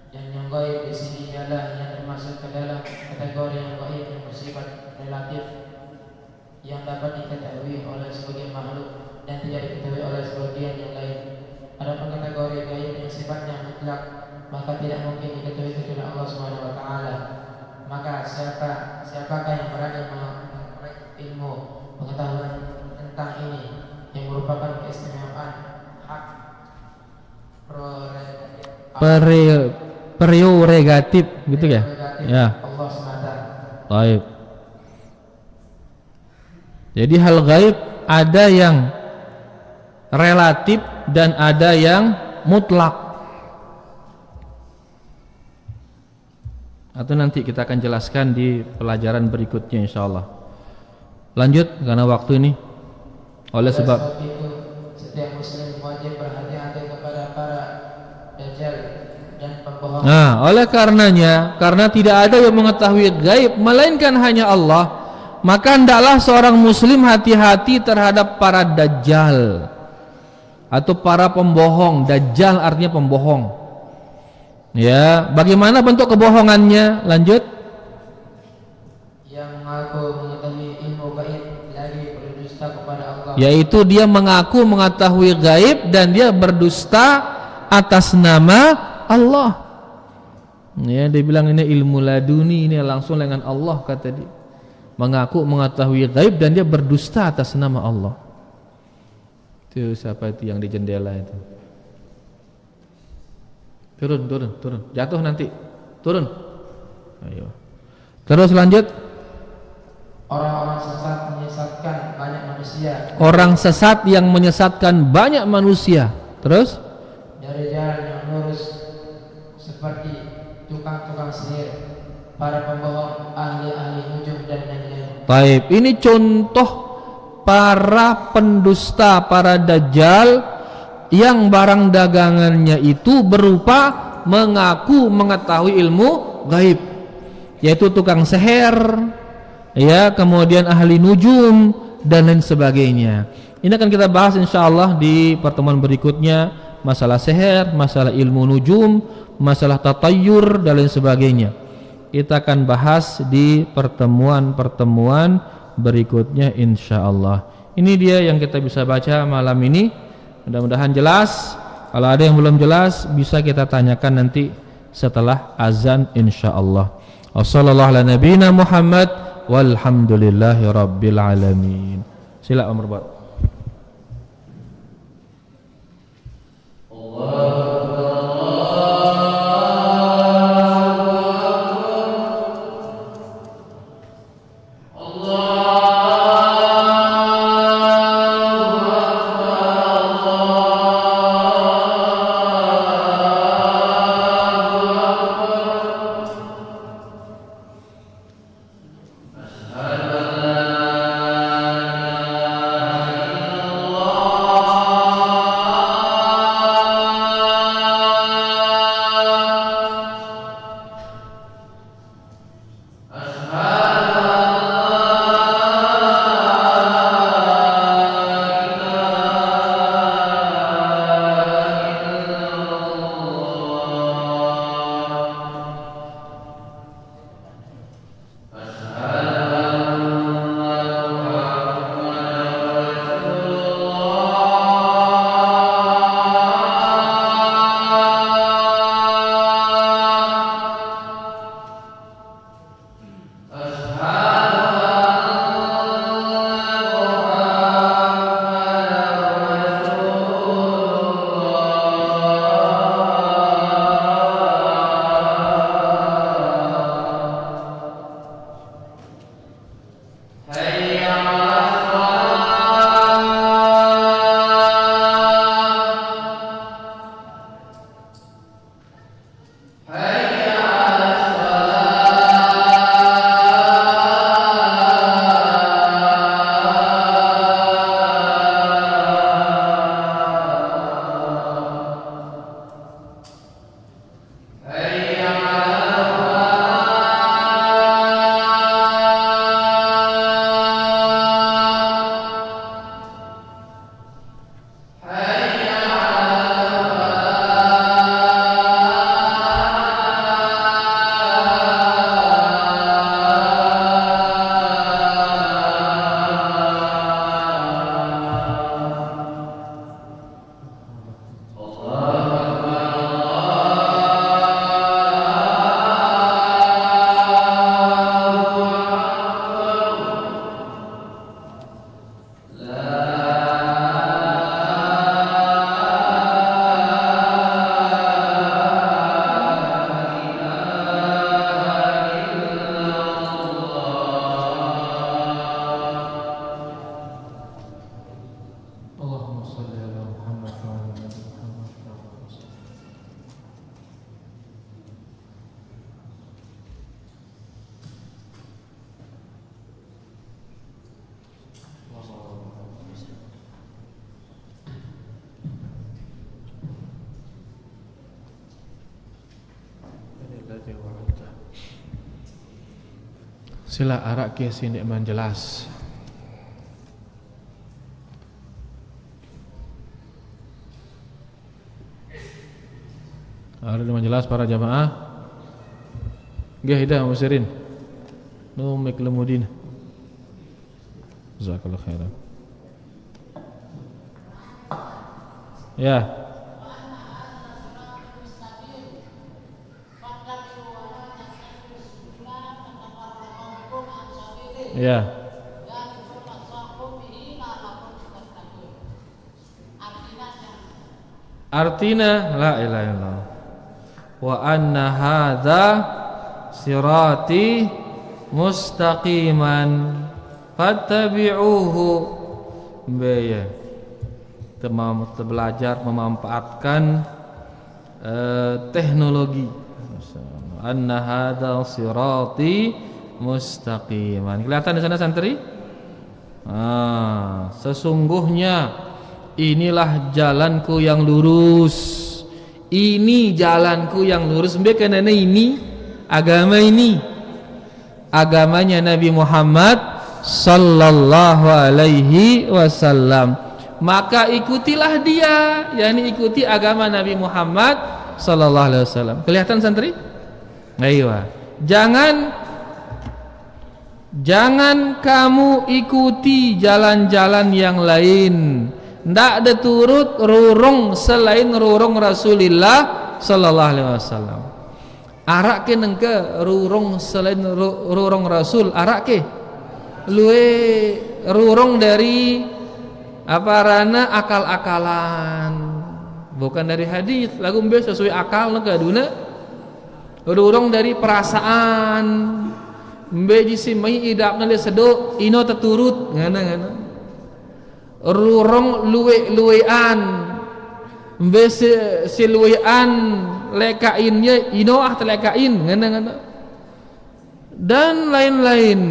yang gaib di sini adalah yang termasuk ke dalam kategori yang gaib yang bersifat relatif, yang dapat diketahui oleh sebagian makhluk dan tidak diketahui oleh sebagian yang lain. Adapun kategori gaib yang sifatnya mutlak, maka tidak mungkin diketahui kecuali Allah Subhanahu wa taala. Maka siapakah yang berani mengulik ilmu pengetahuan tentang ini yang merupakan keistimewaan hak prerogatif gitu ya? Ya. Allah semata. Baik. Jadi hal gaib ada yang relatif dan ada yang mutlak. Atau nanti kita akan jelaskan di pelajaran berikutnya insyaallah. Lanjut karena waktu ini. Oleh sebab itu setiap muslim wajib berhati-hati kepada para dajjal dan pembohong. Nah, oleh karenanya, karena tidak ada yang mengetahui gaib melainkan hanya Allah, maka hendaklah seorang muslim hati-hati terhadap para dajjal atau para pembohong. Dajjal artinya pembohong. Ya, bagaimana bentuk kebohongannya? Lanjut. Yang mengaku mengetahui ilmu gaib lagi berdusta kepada Allah. Yaitu dia mengaku mengetahui gaib dan dia berdusta atas nama Allah. Ya, dia bilang ini ilmu laduni, ini langsung dengan Allah kata dia. Mengaku mengetahui gaib dan dia berdusta atas nama Allah. Itu siapa itu yang di jendela itu? Turun. Jatuh nanti. Turun. Ayo. Terus lanjut. Orang-orang sesat menyesatkan banyak manusia. Orang sesat yang menyesatkan banyak manusia. Terus? Dari jalan yang lurus, seperti tukang-tukang sihir, para pembohong, ahli-ahli nujum dan lain-lain. Baik, ini contoh para pendusta, para dajjal yang barang dagangannya itu berupa mengaku mengetahui ilmu gaib, yaitu tukang sihir, ya, kemudian ahli nujum dan lain sebagainya. Ini akan kita bahas insyaallah di pertemuan berikutnya, masalah sihir, masalah ilmu nujum, masalah tatayur dan lain sebagainya. Kita akan bahas di pertemuan-pertemuan berikutnya insyaallah. Ini dia yang kita bisa baca malam ini. Mudah-mudahan jelas. Kalau ada yang belum jelas bisa kita tanyakan nanti setelah azan insyaallah. Wassallallahu ala nabiyina Muhammad walhamdulillahi rabbil alamin. Sila Om Robot. shalli ala Muhammad wa ala ali Muhammad. Sila arak ke sini menjelas. Ada yang jelas para jamaah. Nggih ida musirin. Nu miklemudin. Jazakallahu khairan. Ya. Ya. Artinya la ilaha illallah wa anna hadza sirati mustaqiman fattabi'uhu. Ya. Belajar memanfaatkan teknologi. Anna hadza sirati mustaqiman. Kelihatan di sana santri? Sesungguhnya inilah jalanku yang lurus. Ini jalanku yang lurus. Karena ini agama ini. Agamanya Nabi Muhammad sallallahu alaihi wasallam. Maka ikutilah dia, yakni ikuti agama Nabi Muhammad sallallahu alaihi wasallam. Kelihatan santri? Ayo. Jangan kamu ikuti jalan-jalan yang lain. Ndak ada turut rurung selain rurung Rasulullah sallallahu alaihi wasallam. Arak ke nengke rurung selain rurung Rasul, arak ke luwe rurung dari apa rana akal-akalan, bukan dari hadis. Lagu mbe sesuai akal nengke duna. Rurung dari perasaan. Mbe jisimai idapna le sedok ino teturut ngana rurung luwe-luwean mbe si luwean lekainnya ino telekain ngana dan lain-lain.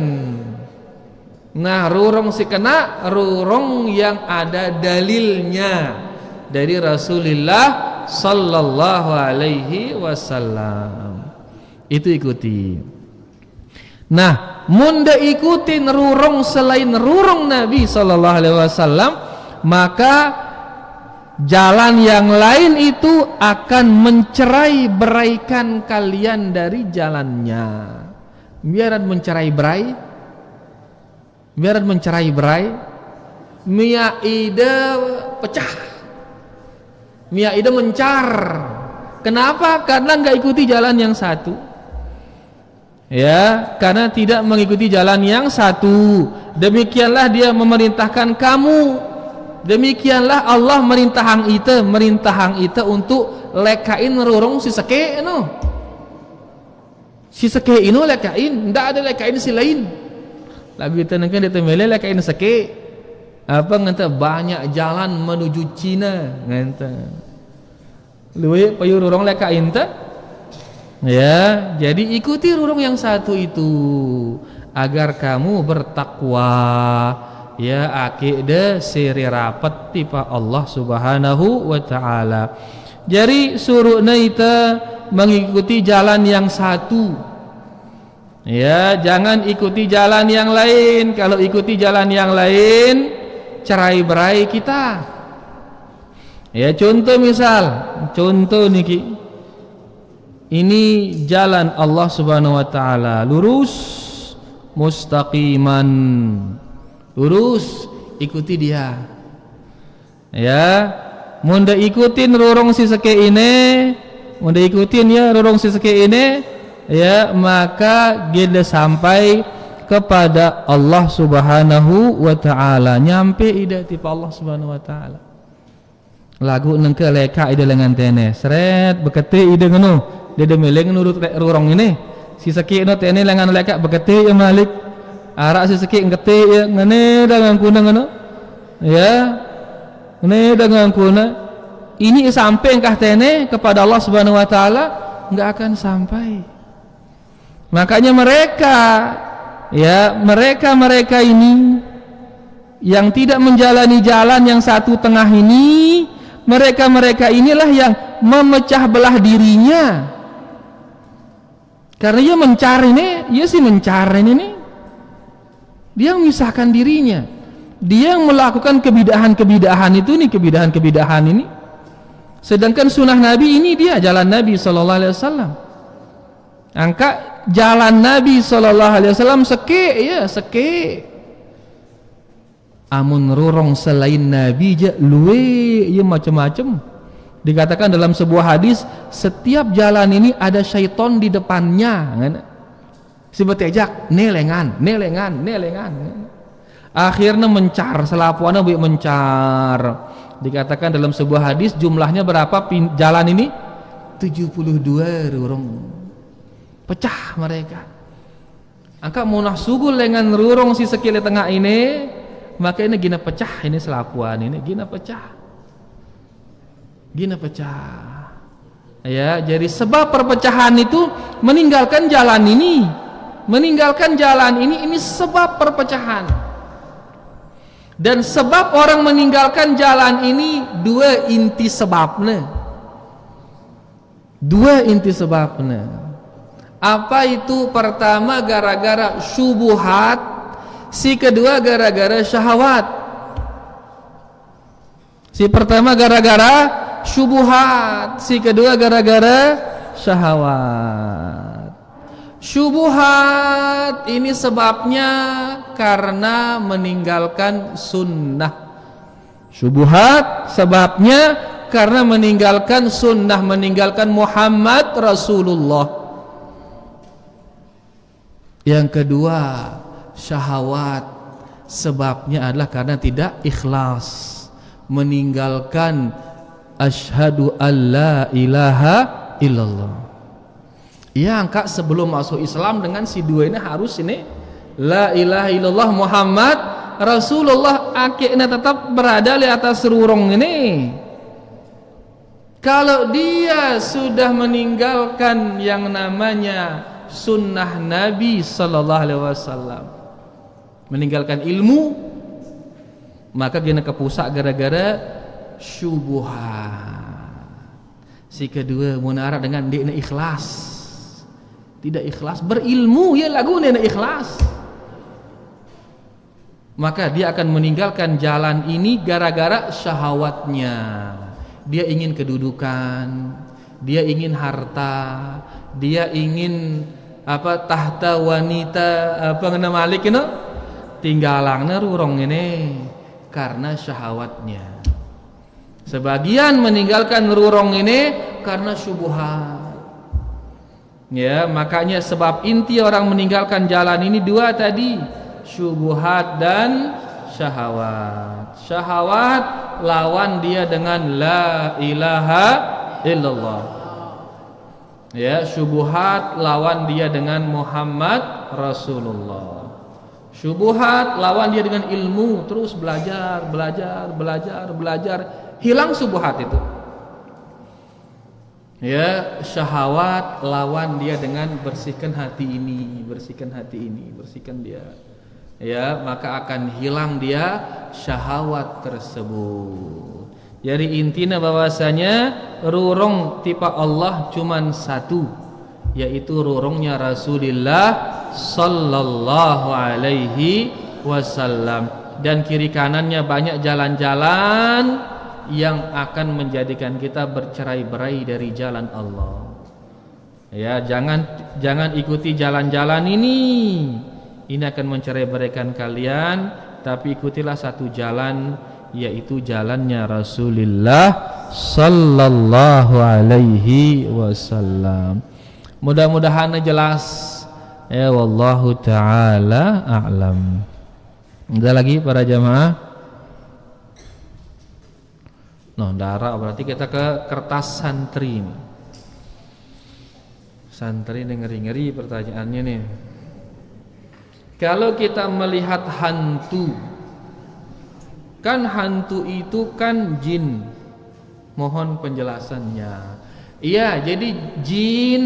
Nah rurung si kena rurung yang ada dalilnya dari Rasulullah sallallahu alaihi wasallam, itu ikuti. Nah, munda ikutin rurung selain rurung Nabi sallallahu alaihi wasallam, maka jalan yang lain itu akan mencerai beraikan kalian dari jalannya. Biaran mencerai berai, biaran mencerai berai, mia ida pecah, mia ida mencar. Kenapa? Karena nggak ikuti jalan yang satu. Ya, karena tidak mengikuti jalan yang satu. Demikianlah dia memerintahkan kamu. Demikianlah Allah merintahang ita untuk lekain rurung si seke no. Si seke ino lekain, ndak ada lekain si lain. Lagu itu nengke ditemele lekain seke. Apa nganta banyak jalan menuju Cina nganta. Luwe payu rurung lekain teh. Ya, jadi ikuti rurung yang satu itu agar kamu bertakwa. Ya, akidah siri rapat tipa Allah Subhanahu wa taala. Jadi suruh naita mengikuti jalan yang satu. Ya, jangan ikuti jalan yang lain. Kalau ikuti jalan yang lain, cerai-berai kita. Ya, contoh niki. Ini jalan Allah Subhanahu wa taala, lurus mustaqiman. Lurus, ikuti dia. Ya, mun ikutin rorong si seke ini, mun ikutin ya rorong si seke ini, ya maka kita sampai kepada Allah Subhanahu wa taala, nyampe ida tipe Allah Subhanahu wa taala. Lagu nengke leka ida lengan tene, seret bekete ida ngono. Dia demeleng nurut rorong ini si sakit no tene lengan leka bekete ya malik arak si sakit ngete ya ngene dengan kunang ngono ya ne dengan kuna ini sampai engkah tene kepada Allah Subhanahu wa taala, enggak akan sampai. Makanya mereka ini yang tidak menjalani jalan yang satu tengah ini, mereka inilah yang memecah belah dirinya. Karena dia mencari ini, dia memisahkan dirinya, dia melakukan kebidahan ini. Sedangkan sunnah Nabi ini dia jalan Nabi sallallahu alaihi wasallam. Angka jalan Nabi sallallahu alaihi wasallam seke. Amun rurong selain Nabi je luwe ya macam-macam. Dikatakan dalam sebuah hadis, setiap jalan ini ada syaiton di depannya. Si betejak nelengan. Akhirnya mencar, selapuannya mencar. Dikatakan dalam sebuah hadis jumlahnya berapa jalan ini? 72 rurong. Pecah mereka. Angka munah sugul dengan rurong si sekili tengah ini, maka ini gina pecah ini selapuan ini gina pecah. Ya, jadi sebab perpecahan itu meninggalkan jalan ini. Ini sebab perpecahan. Dan sebab orang meninggalkan jalan ini dua inti sebabnya. Apa itu? Pertama gara-gara syubhat, si kedua gara-gara syahwat. Si pertama gara-gara syubhat, si kedua gara-gara syahwat. Syubhat ini sebabnya karena meninggalkan sunnah. Syubhat sebabnya karena meninggalkan sunnah, meninggalkan Muhammad Rasulullah. Yang kedua, syahwat sebabnya adalah karena tidak ikhlas, meninggalkan asyhadu alla ilaha illallah. Ya, angka sebelum masuk Islam dengan si dua ini harus ini la ilaha illallah Muhammad Rasulullah, akhirnya tetap berada di atas rurong ini. Kalau dia sudah meninggalkan yang namanya sunnah Nabi sallallahu alaihi wasallam, meninggalkan ilmu, maka gina kepusak gara-gara syubhat. Si kedua munara dengan dia ikhlas. Tidak ikhlas berilmu ya lagu dia ikhlas, maka dia akan meninggalkan jalan ini gara-gara syahwatnya. Dia ingin kedudukan, dia ingin harta, dia ingin tahta wanita malik ini, tinggalangnya rurong ini karena syahwatnya. Sebagian meninggalkan rurong ini karena syubhat. Ya, makanya sebab inti orang meninggalkan jalan ini dua tadi, syubhat dan syahwat. Syahwat lawan dia dengan la ilaha illallah. Ya, syubhat lawan dia dengan Muhammad Rasulullah. Syubhat lawan dia dengan ilmu, terus belajar, hilang syubhat itu. Ya, syahwat lawan dia dengan bersihkan hati ini, bersihkan dia. Ya, maka akan hilang dia syahwat tersebut. Jadi intinya bahwasanya rurong tipe Allah cuman satu, yaitu rurongnya Rasulullah sallallahu alaihi wasallam. Dan kiri kanannya banyak jalan-jalan yang akan menjadikan kita bercerai-berai dari jalan Allah. Ya, jangan ikuti jalan-jalan ini. Ini akan mencerai-beraikan kalian, tapi ikutilah satu jalan, yaitu jalannya Rasulullah sallallahu alaihi wasallam. Mudah-mudahan jelas. Ya, wallahu taala a'lam. Ada lagi para jamaah? Darah berarti kita ke kertas santri nih. Santri ini ngeri-ngeri pertanyaannya nih. Kalau kita melihat hantu Kan hantu itu kan jin. Mohon penjelasannya. Iya, jadi jin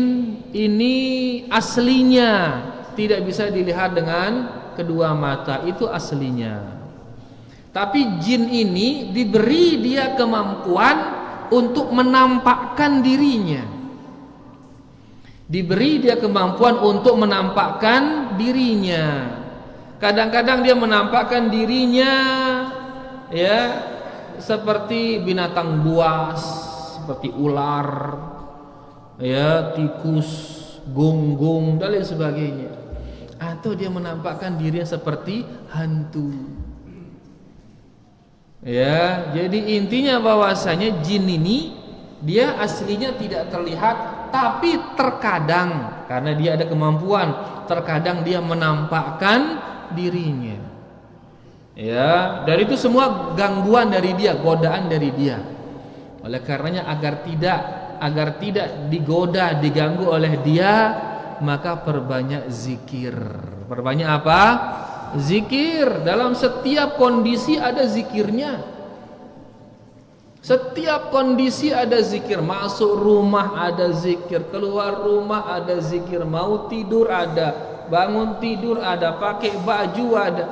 ini aslinya tidak bisa dilihat dengan kedua mata, itu aslinya. Tapi jin ini diberi dia kemampuan untuk menampakkan dirinya. Diberi dia kemampuan untuk menampakkan dirinya. Kadang-kadang dia menampakkan dirinya ya seperti binatang buas, seperti ular, ya, tikus, gonggong dan lain sebagainya. Atau dia menampakkan dirinya seperti hantu. Ya, jadi intinya bahwasanya jin ini dia aslinya tidak terlihat, tapi terkadang karena dia ada kemampuan, terkadang dia menampakkan dirinya. Ya, dan itu semua gangguan dari dia, godaan dari dia. Oleh karenanya agar tidak digoda, diganggu oleh dia, maka perbanyak zikir. Perbanyak apa? Zikir. Dalam setiap kondisi ada zikirnya. Setiap kondisi ada zikir. Masuk rumah ada zikir, keluar rumah ada zikir, mau tidur ada, bangun tidur ada, pakai baju ada,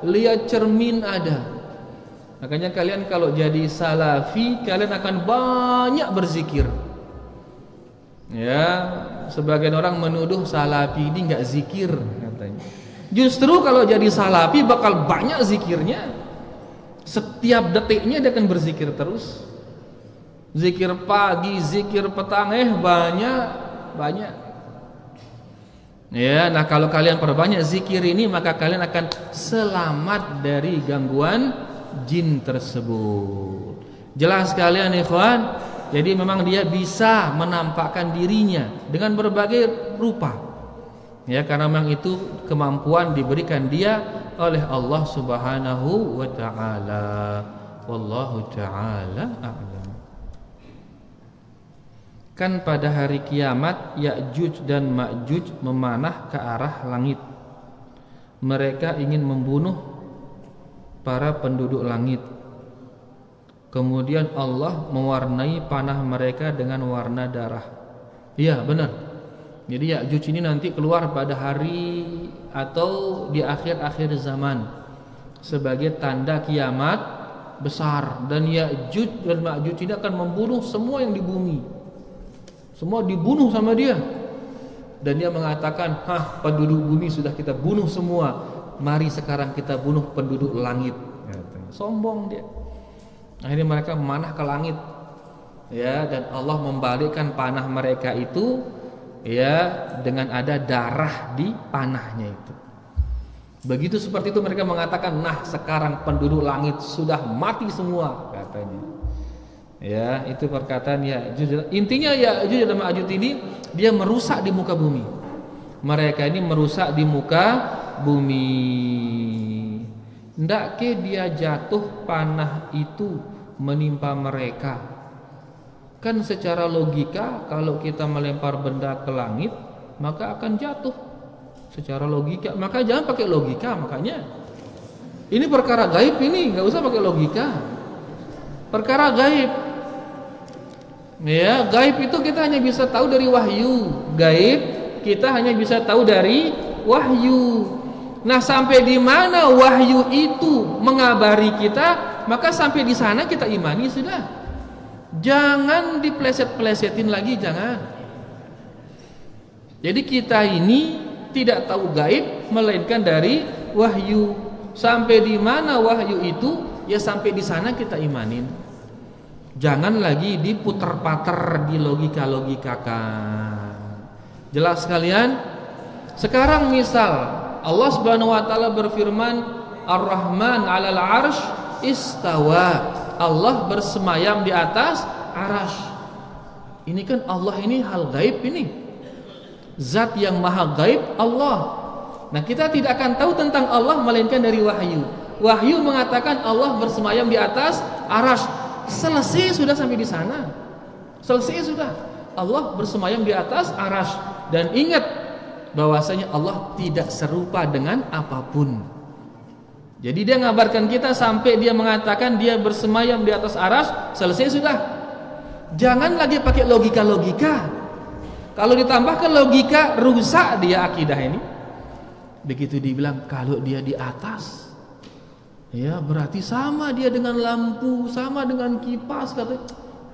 lihat cermin ada. Makanya kalian kalau jadi salafi, kalian akan banyak berzikir. Ya, sebagian orang menuduh salafi ini enggak zikir katanya. Justru kalau jadi salafi bakal banyak zikirnya. Setiap detiknya dia akan berzikir terus. Zikir pagi, zikir petang, banyak. Ya, nah kalau kalian perbanyak zikir ini, maka kalian akan selamat dari gangguan jin tersebut. Jelas kalian ikhwan? Jadi memang dia bisa menampakkan dirinya dengan berbagai rupa. Ya, karena memang itu kemampuan diberikan dia oleh Allah Subhanahu wa taala. Wallahu taala a'lam. Kan pada hari kiamat Ya'juj dan Ma'juj memanah ke arah langit. Mereka ingin membunuh para penduduk langit. Kemudian Allah mewarnai panah mereka dengan warna darah. Iya, benar. Jadi Ya'juj ini nanti keluar pada hari atau di akhir-akhir zaman sebagai tanda kiamat besar. Dan Ya'juj dan Ma'juj ini akan membunuh semua yang di bumi. Semua dibunuh sama dia. Dan dia mengatakan, penduduk bumi sudah kita bunuh semua, mari sekarang kita bunuh penduduk langit. Sombong dia. Akhirnya mereka memanah ke langit. Ya, dan Allah membalikkan panah mereka itu ya dengan ada darah di panahnya itu. Begitu seperti itu mereka mengatakan, nah sekarang penduduk langit sudah mati semua katanya. Ya, itu perkataan Ya'juj. Intinya Ya'juj dan Ma'juj ini dia merusak di muka bumi. Mereka ini merusak di muka bumi. Ndak ke dia jatuh panah itu menimpa mereka. Kan secara logika kalau kita melempar benda ke langit maka akan jatuh. Secara logika, maka jangan pakai logika. Makanya ini perkara gaib, ini nggak usah pakai logika. Perkara gaib. Ya, gaib itu kita hanya bisa tahu dari wahyu. Gaib kita hanya bisa tahu dari wahyu. Nah, sampai di mana wahyu itu mengabari kita, maka sampai di sana kita imani sudah. Jangan dipleset-plesetin lagi, jangan. Jadi kita ini tidak tahu gaib melainkan dari wahyu. Sampai di mana wahyu itu, ya sampai di sana kita imanin. Jangan lagi diputer-pater di logika-logikakan. Jelas sekalian? Sekarang misal Allah Subhanahu wa taala berfirman, Ar-Rahman 'alal 'arsy istawa. Allah bersemayam di atas arasy. Ini kan Allah ini hal gaib ini. Zat yang maha gaib Allah. Nah, kita tidak akan tahu tentang Allah melainkan dari wahyu. Wahyu mengatakan Allah bersemayam di atas arasy. Selesai sudah sampai di sana. Selesai sudah. Allah bersemayam di atas arasy. Dan ingat bahwasanya Allah tidak serupa dengan apapun. Jadi dia ngabarkan kita sampai dia mengatakan dia bersemayam di atas aras, selesai sudah. Jangan lagi pakai logika-logika. Kalau ditambahkan logika, rusak dia akidah ini. Begitu dibilang kalau dia di atas, ya berarti sama dia dengan lampu, sama dengan kipas, kata,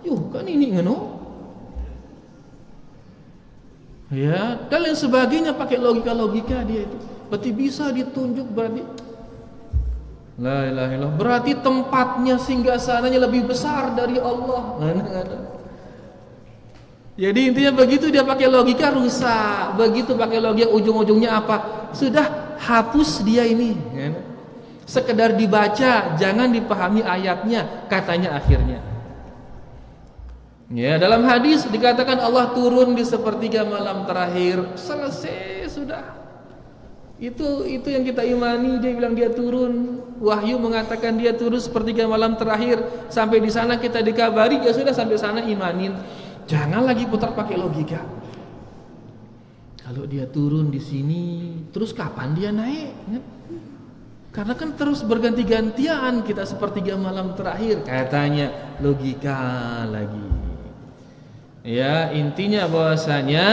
yuh kan ini ngono. Ya, dan lain sebagainya pakai logika-logika dia itu. Berarti bisa ditunjuk, berarti la ilaha illallah, berarti tempatnya singgasananya lebih besar dari Allah. Jadi intinya begitu dia pakai logika, rusak. Begitu pakai logika, ujung-ujungnya apa? Sudah hapus dia ini. Sekedar dibaca, jangan dipahami ayatnya, katanya akhirnya. Ya, dalam hadis dikatakan Allah turun di sepertiga malam terakhir. Selesai sudah. Itu yang kita imani. Dia bilang dia turun. Wahyu mengatakan dia turun sepertiga malam terakhir. Sampai di sana kita dikabari, ya sudah sampai sana imanin. Jangan lagi putar pakai logika. Kalau dia turun di sini, terus kapan dia naik? Karena kan terus berganti-gantian kita sepertiga malam terakhir, katanya logika lagi. Ya, intinya bahwasanya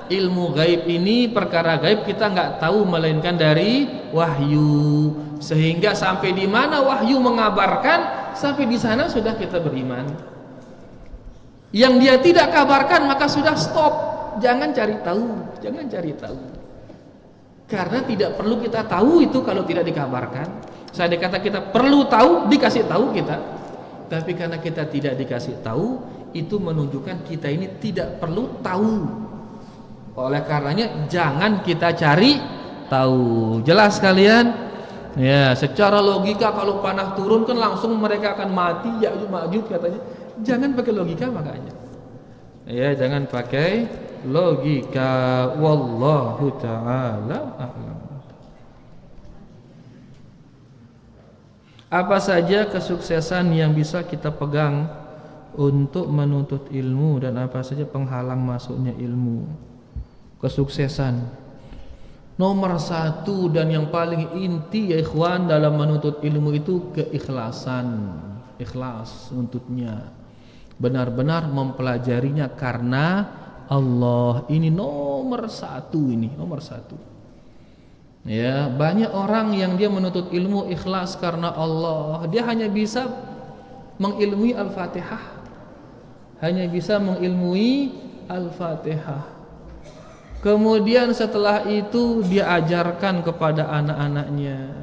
ilmu gaib ini, perkara gaib kita nggak tahu melainkan dari wahyu. Sehingga sampai di mana wahyu mengabarkan, sampai di sana sudah kita beriman. Yang dia tidak kabarkan maka sudah stop. Jangan cari tahu, jangan cari tahu. Karena tidak perlu kita tahu itu kalau tidak dikabarkan. Saya dikata kita perlu tahu, dikasih tahu kita. Tapi karena kita tidak dikasih tahu, itu menunjukkan kita ini tidak perlu tahu. Oleh karenanya jangan kita cari tahu. Jelas kalian? Ya, secara logika kalau panah turun kan langsung mereka akan mati, Ya'juj Ma'juj katanya. Jangan pakai logika makanya. Ya, jangan pakai logika. Wallahu ta'ala a'lam. Apa saja kesuksesan yang bisa kita pegang untuk menuntut ilmu dan apa saja penghalang masuknya ilmu? Kesuksesan nomor satu dan yang paling inti ya ikhwan dalam menuntut ilmu itu keikhlasan. Ikhlas untutnya, benar-benar mempelajarinya karena Allah. Ini nomor satu, ini nomor satu. Ya, banyak orang yang dia menuntut ilmu ikhlas karena Allah. Dia hanya bisa mengilmui Al-Fatihah, hanya bisa mengilmui Al-Fatihah. Kemudian setelah itu dia ajarkan kepada anak-anaknya,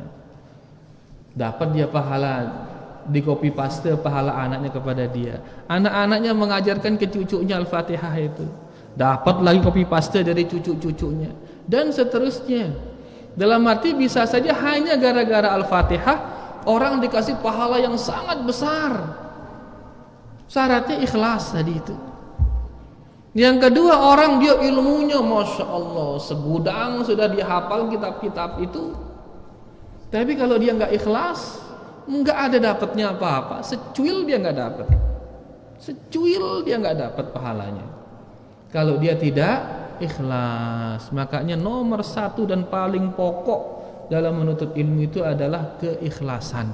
dapat dia pahala, di copy paste pahala anaknya kepada dia. Anak-anaknya mengajarkan ke cucunya Al-Fatihah itu, dapat lagi copy paste dari cucu-cucunya, dan seterusnya. Dalam arti bisa saja hanya gara-gara Al-Fatihah orang dikasih pahala yang sangat besar. Syaratnya ikhlas tadi itu. Yang kedua, orang dia ilmunya Masya Allah segudang, sudah dihafal kitab-kitab itu, tapi kalau dia nggak ikhlas, nggak ada dapatnya apa-apa. Secuil dia nggak dapat, secuil dia nggak dapat pahalanya kalau dia tidak ikhlas. Makanya nomor satu dan paling pokok dalam menuntut ilmu itu adalah keikhlasan.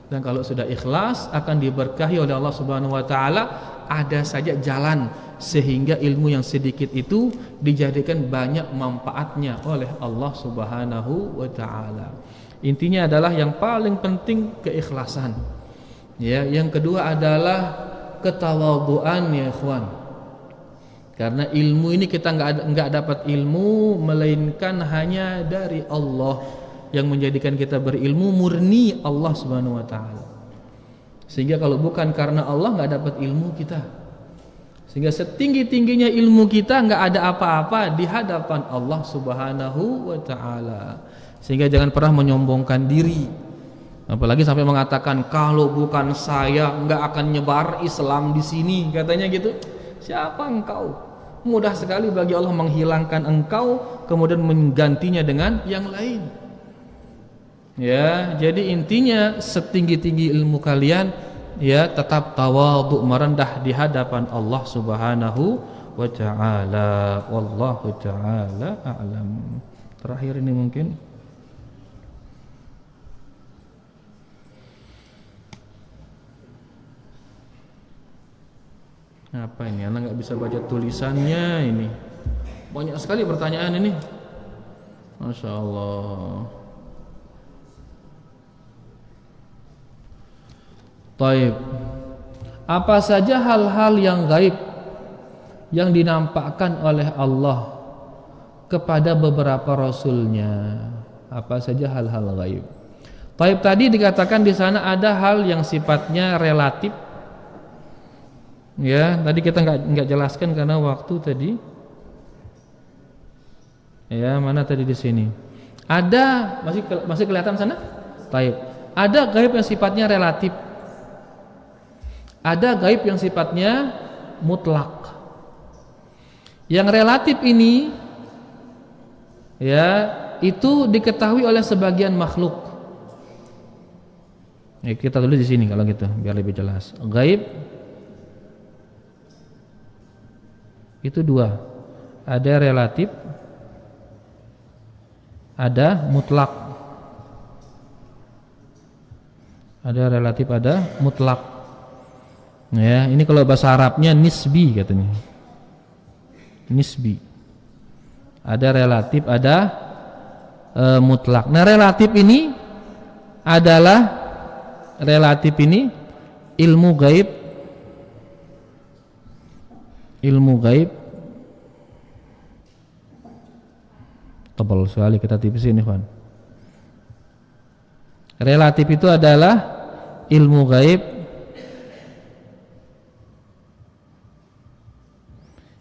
Dan kalau sudah ikhlas akan diberkahi oleh Allah Subhanahu wa taala. Ada saja jalan sehingga ilmu yang sedikit itu dijadikan banyak manfaatnya oleh Allah Subhanahu wa taala. Intinya adalah yang paling penting keikhlasan. Ya, yang kedua adalah ketawadhuan ya ikhwan. Karena ilmu ini kita enggak dapat ilmu melainkan hanya dari Allah. Yang menjadikan kita berilmu murni Allah Subhanahu wa taala. Sehingga kalau bukan karena Allah enggak dapat ilmu kita. Sehingga setinggi-tingginya ilmu kita enggak ada apa-apa di hadapan Allah Subhanahu wa taala. Sehingga jangan pernah menyombongkan diri. Apalagi sampai mengatakan kalau bukan saya enggak akan nyebar Islam di sini, katanya gitu. Siapa engkau? Mudah sekali bagi Allah menghilangkan engkau kemudian menggantinya dengan yang lain. Ya, jadi intinya setinggi-tinggi ilmu kalian ya tetap tawadhu, merendah di hadapan Allah Subhanahu wa taala. Wallahu taala a'lam. Terakhir ini mungkin Apa ini? Anak nggak bisa baca tulisannya ini. Banyak sekali pertanyaan ini. Masya Allah. Taib. Apa saja hal-hal yang gaib yang dinampakkan oleh Allah kepada beberapa rasulnya? Apa saja hal-hal gaib? Taib, tadi dikatakan di sana ada hal yang sifatnya relatif. Ya, tadi kita nggak jelaskan karena waktu tadi. Ya, mana tadi di sini? Ada masih kelihatan sana? Taib. Ada gaib yang sifatnya relatif. Ada gaib yang sifatnya mutlak. Yang relatif ini ya, itu diketahui oleh sebagian makhluk. Ya, kita tulis di sini kalau gitu biar lebih jelas. Gaib itu dua. Ada relatif, ada mutlak. Ada relatif, ada mutlak. Ya, ini kalau bahasa Arabnya nisbi katanya. Nisbi. Ada relatif, ada mutlak. Nah, relatif ini ilmu gaib. Ilmu gaib. Tebal sekali, kita tipisin nih, Van. Relatif itu adalah ilmu gaib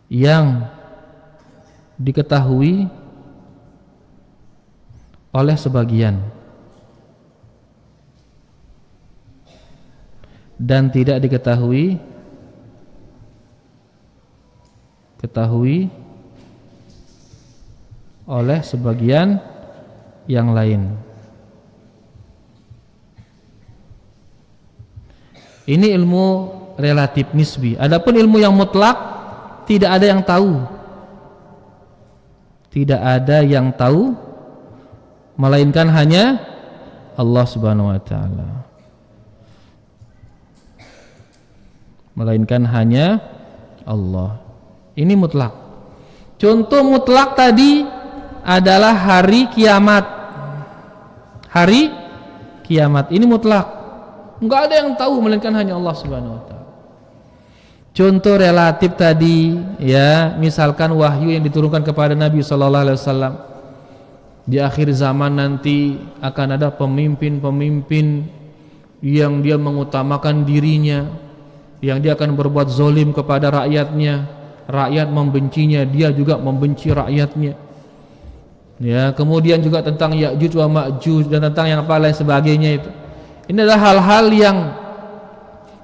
yang diketahui oleh sebagian dan tidak diketahui oleh sebagian yang lain. Ini ilmu relatif nisbi. Adapun ilmu yang mutlak, tidak ada yang tahu. Tidak ada yang tahu melainkan hanya Allah Subhanahu wa taala. Melainkan hanya Allah. Ini mutlak. Contoh mutlak tadi adalah hari kiamat. Hari kiamat ini mutlak. Enggak ada yang tahu melainkan hanya Allah Subhanahu wa taala. Contoh relatif tadi ya, misalkan wahyu yang diturunkan kepada Nabi sallallahu alaihi wasallam. Di akhir zaman nanti akan ada pemimpin-pemimpin yang dia mengutamakan dirinya, yang dia akan berbuat zalim kepada rakyatnya, rakyat membencinya, dia juga membenci rakyatnya. Ya, kemudian juga tentang Ya'juj wa Ma'juj dan tentang yang apa lain sebagainya itu. Ini adalah hal-hal yang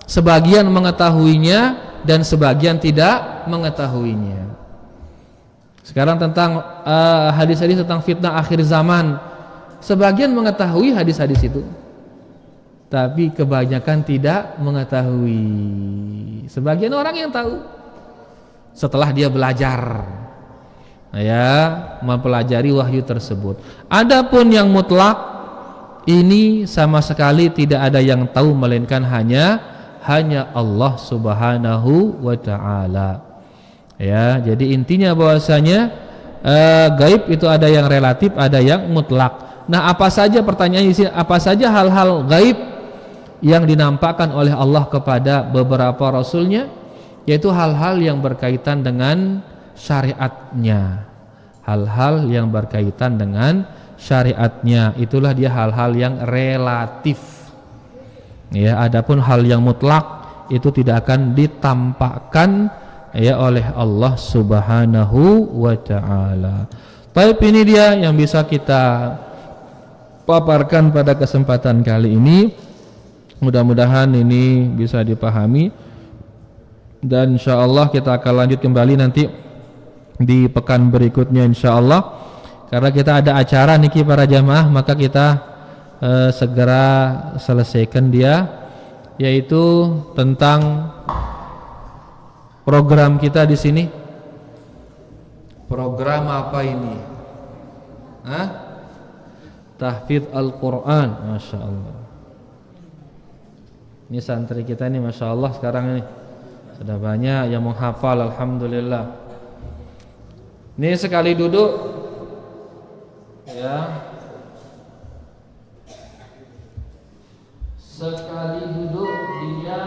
sebagian mengetahuinya dan sebagian tidak mengetahuinya. Sekarang tentang hadis-hadis tentang fitnah akhir zaman, sebagian mengetahui hadis-hadis itu, tapi kebanyakan tidak mengetahui. Sebagian orang yang tahu setelah dia belajar, ya, mempelajari wahyu tersebut. Adapun yang mutlak ini sama sekali tidak ada yang tahu melainkan hanya Allah Subhanahu wa taala. Ya, jadi intinya bahwasanya gaib itu ada yang relatif, ada yang mutlak. Nah, apa saja pertanyaannya di sini, apa saja hal-hal gaib yang dinampakkan oleh Allah kepada beberapa rasulnya, yaitu hal-hal yang berkaitan dengan syariatnya. Hal-hal yang berkaitan dengan syariatnya, itulah dia hal-hal yang relatif. Ya, adapun hal yang mutlak itu tidak akan ditampakkan ya oleh Allah Subhanahu wa taala. Baik, ini dia yang bisa kita paparkan pada kesempatan kali ini. Mudah-mudahan ini bisa dipahami dan insyaallah kita akan lanjut kembali nanti di pekan berikutnya insyaallah. Karena kita ada acara niki para jamaah, maka kita segera selesaikan dia, yaitu tentang program kita di sini. Program apa ini? Tahfidz Al-Quran, Masya Allah. Ini santri kita ini Masya Allah sekarang ini Sudah banyak yang menghafal, alhamdulillah. Ini sekali duduk ya. Sekali duduk dia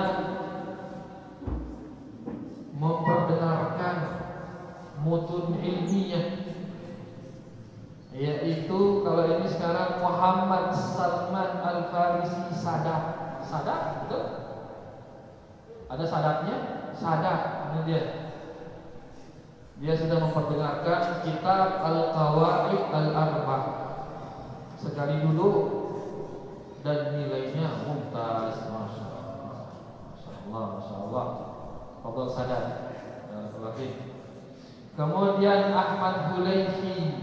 memperdengarkan mutun ilmiah, yaitu kalau ini sekarang Muhammad Salman Al-Farisi Sadat. Sadat, betul? Ada sadatnya? Sadat, ini dia. Dia sudah memperdengarkan kitab Al-Qawaid Al-Arba'. Sekali duduk dan nilainya mumtaz, masya Allah, masya Allah. Fadhil Sadat. Kemudian Ahmad Hulaifi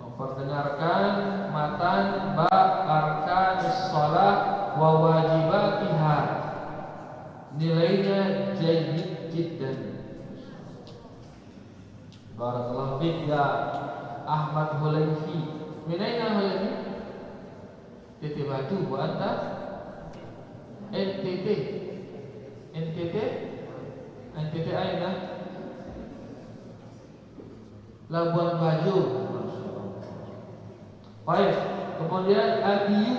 memperdengarkan matan bab arkanis shalah wa wajibatiha. Nilainya jayyid jiddan. Barakallahu fiik ya Ahmad Hulaifi. Min aina Hulaifi? Titi Batu wa anta NTT. NTT? NTT aina? Labuan Bajo. Baik, kemudian Adiyu.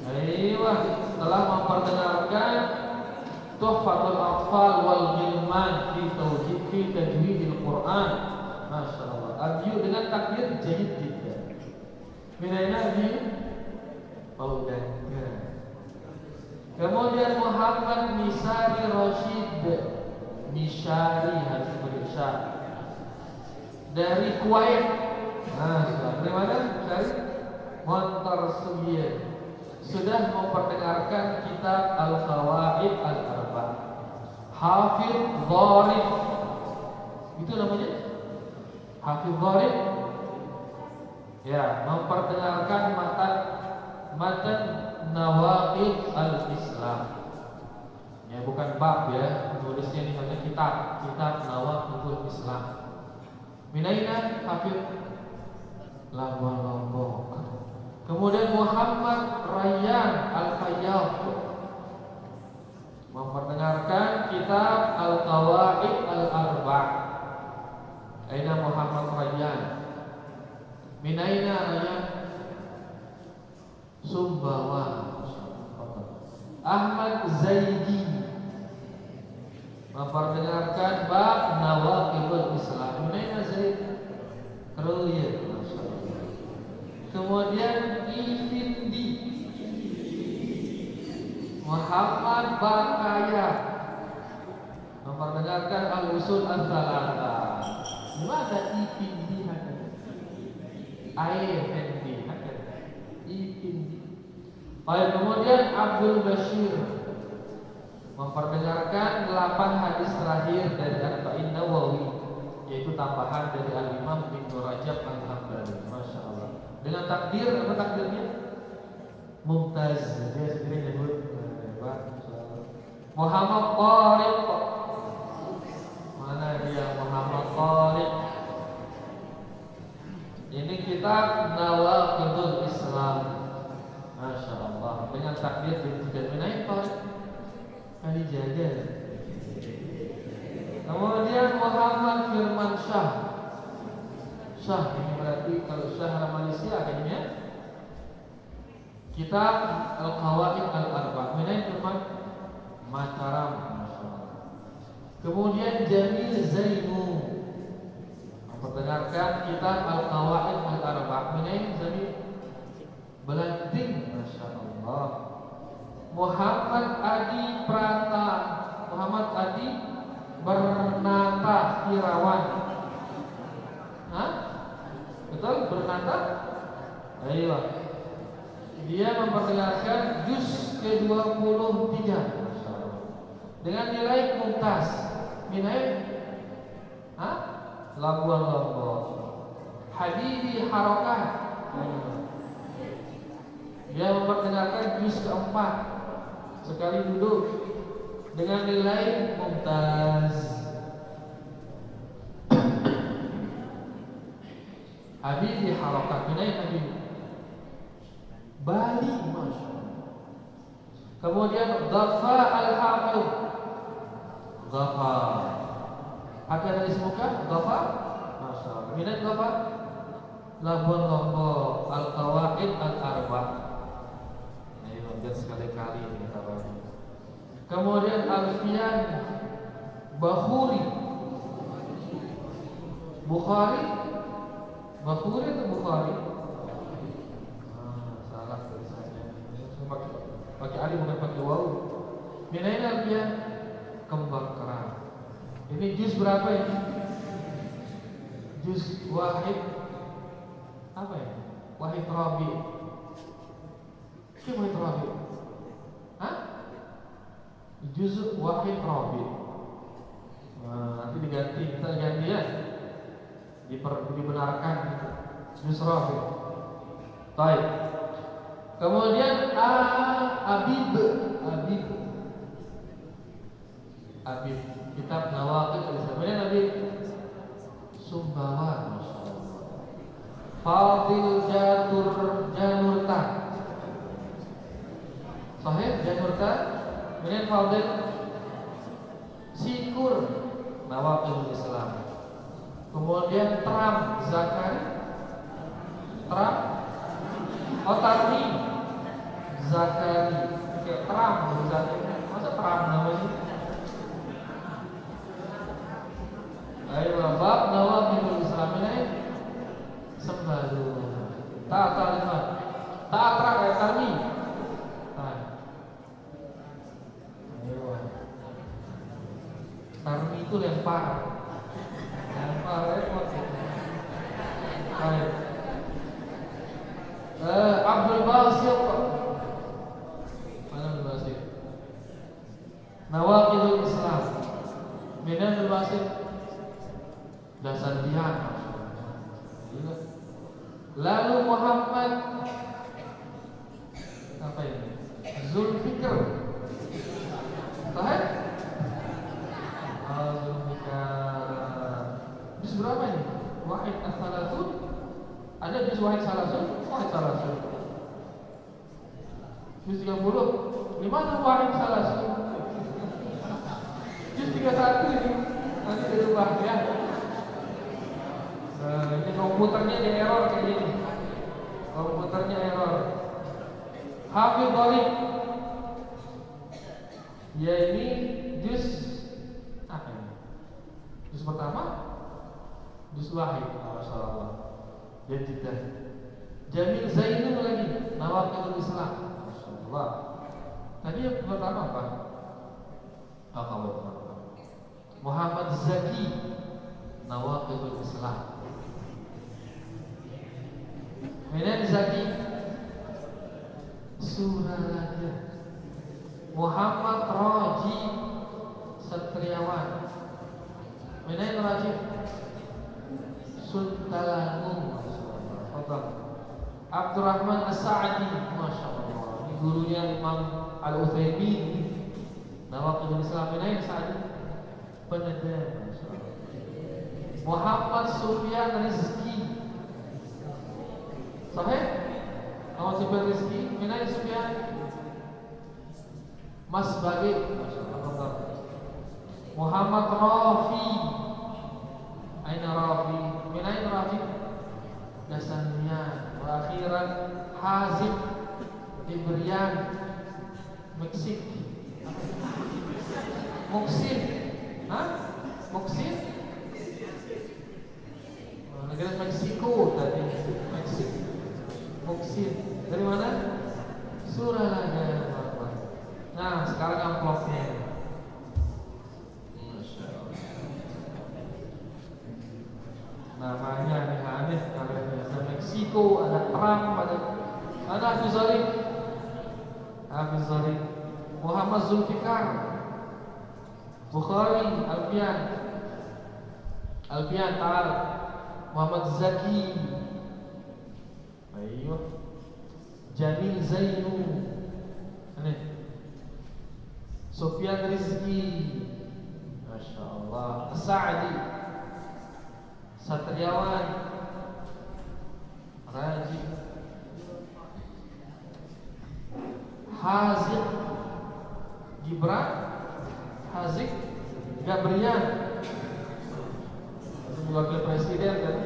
Aiyah, telah memperdengarkan Tuhfatul Atfal wal Ghilman fi tauhid fi tajwidil Quran. Masyaallah. Adiyu dengan takdir jayyid jiddan. Min aina Adiyu? Paudaka. Kemudian Muhammad Misari Rashid Nishari harus berisyak dari Kuwait. Dari mana? Dari Montarsugian. Sudah memperdengarkan kitab Al-Qawaid Al-Arba'. Hafidh Dharif. Itu namanya? Hafidh Dharif. Ya, memperdengarkan matan Nawaqid Al-Islam. Ya, bukan bab ya, tulisnya ini hanya kitab Nawaqidul Islam. Minaina Hafidh Labuan Lombok. Kemudian Muhammad Rayyan Al-Fayyad memperdengarkan kitab Al-Qawaid Al-Arba'. Aina Muhammad Rayyan? Minaina Rayyan? Sumbawa. Ahmad Zaidi memperdengarkan bab Nawaqidul Islam. Minaina Zaid? Ruyat. Kemudian Ifindi Muhammad Bakaya memperdengarkan Al-Usul Al-Thalatha. Gimana Ifindi hakika? Ifindi hakika. Ifindi. Baik, kemudian Abdul Bashir memperdengarkan 8 hadis terakhir dari Arba'in Nawawi, yaitu tambahan dari Al-Imam Ibnu Rajab Al-Hambali. Masya Allah. Dengan takdir, apa takdirnya? Mumtaz. Dia sendiri nyebut Muhammad Tariq. Mana dia Muhammad Tariq? Ini kitab Nawaqidul Islam. Masya Allah. Dengan takdir tidak menaik Tariq. Kali jaga. Kemudian Muhammad Firman Shah. Syah ini berarti kalau Syah Malaysia akhirnya kitab Al-Qawaid Al-Arba'. Mana Firman Mataram. Kemudian Jamil Zainu memperdengarkan kitab Al-Qawaid Al-Arba'. Mana Jamil Belanting. Masya Allah. Muhammad Adi Prata, Muhammad Adi Bernata Irawan. Hah? Betul? Bernata? Ayo. Dia memperdengarkan juz ke-23 dengan nilai mumtaz. Nilai Labuan Lombok. Habibi Harokat. Dia memperdengarkan juz ke-4 sekali duduk dengan nilai mumtaz. Habib di Harokat. Minain Habib? Bali. Masya Allah. Kemudian Ghafa al-Hafidh. Ghafa. Ada dari muka Ghafa? Masya Allah. Minat Ghafa? Labun Lombok Al-Qawaid Al-Arba. Ayo, biar sekali-kali kita baca. Kemudian Alfian Bakhuri. Bukhari? Bakhuri atau Bukhari? Salah tulisannya. Pakai alif bukan pakai waw. Minain Alfian Kembang Kerang. Ini juz berapa ini? Juz wahid apa ya? Wahid Rabi. Siapa Wahid Rabi? Hah? Juz Wahid Rabi. Nanti diganti, kita ganti ya. Dibenarkan Juz Rabi. Baik. Kemudian Abib. Kitab Nawaqidul Islam. Kemudian Abib Sumbawan. Fadil Janurta. Sahih Janurta. Kemudian Fadil Sikur Nawaqidul Islam. Kemudian Tram Zakari. Tram Otarni Zakari. Kayak Tram Zakari. Masa Tram namanya? Ayo bab Nawaqidul Islam ini Sembalu Ta'atrak ya kami. Tarmi itu lempar repot. Baik. Abdul Basit. Mana Abdul Basit? Nawaqidul Islam. Mina Abdul Basit Dasar Dihan. Lalu Muhammad apa ini? Zulfikar. Sahih? Zulfikar. Juz berapa ini? Wahid as-salasun. Ada juz wahid salasun? Wahid salasun. Juz 30. Di mana wahid salasun? Juz 31 ini. Nanti dirubah ya. Ini komputernya di error kayak gini. Komputernya error. Hafidh Dharik. Ya ini juz apa ini? Juz pertama, juz wahid. Masyaallah. Dan tidak. Jamil Zainul lagi. Nawaqidul Islam. Masyaallah. Tadi yang pertama apa? Muhammad Zaki. Nawaqidul Islam. Kemudian Zaki Suralaja. Muhammad Raji Satriawan. Kemudian Raji Suntalangu. Abdurrahman As-Sa'di. Masya Allah. Ini gurunya Imam Al-Utsaimin. Nawaqidul Islam. Kemudian Sa'di Penedar. Muhammad Sufyan Rizki. Sahih? Muhammad Sufyan Rizki. Minai Sufyan Mas Bagir. Muhammad Rafi. Aina Rafi? Minai Rafi? Dasania. Wa akhiran Hazim Ibrian Meksik. Muksin. Hah? Muksin? Negara Meksiko tadi. Meksiko. Muksin. Dari mana? Suralaga. Nah, sekarang amplopnya. Masya Allah. Namanya aneh-aneh. Ada Meksiko, ada Trump, ada Hafiz Dharik. Hafiz Dharik. Muhammad Zulfikar. Bukhari, Alfian Ta'al. Muhammad Zaki. Ayo. Jamil Zainu. Aneh. Sufyan Rizki. Masya Allah. Sa'di. Satriawan. Raji. Hazim Gibran, Hazik, Gabrian, wakil presiden kan.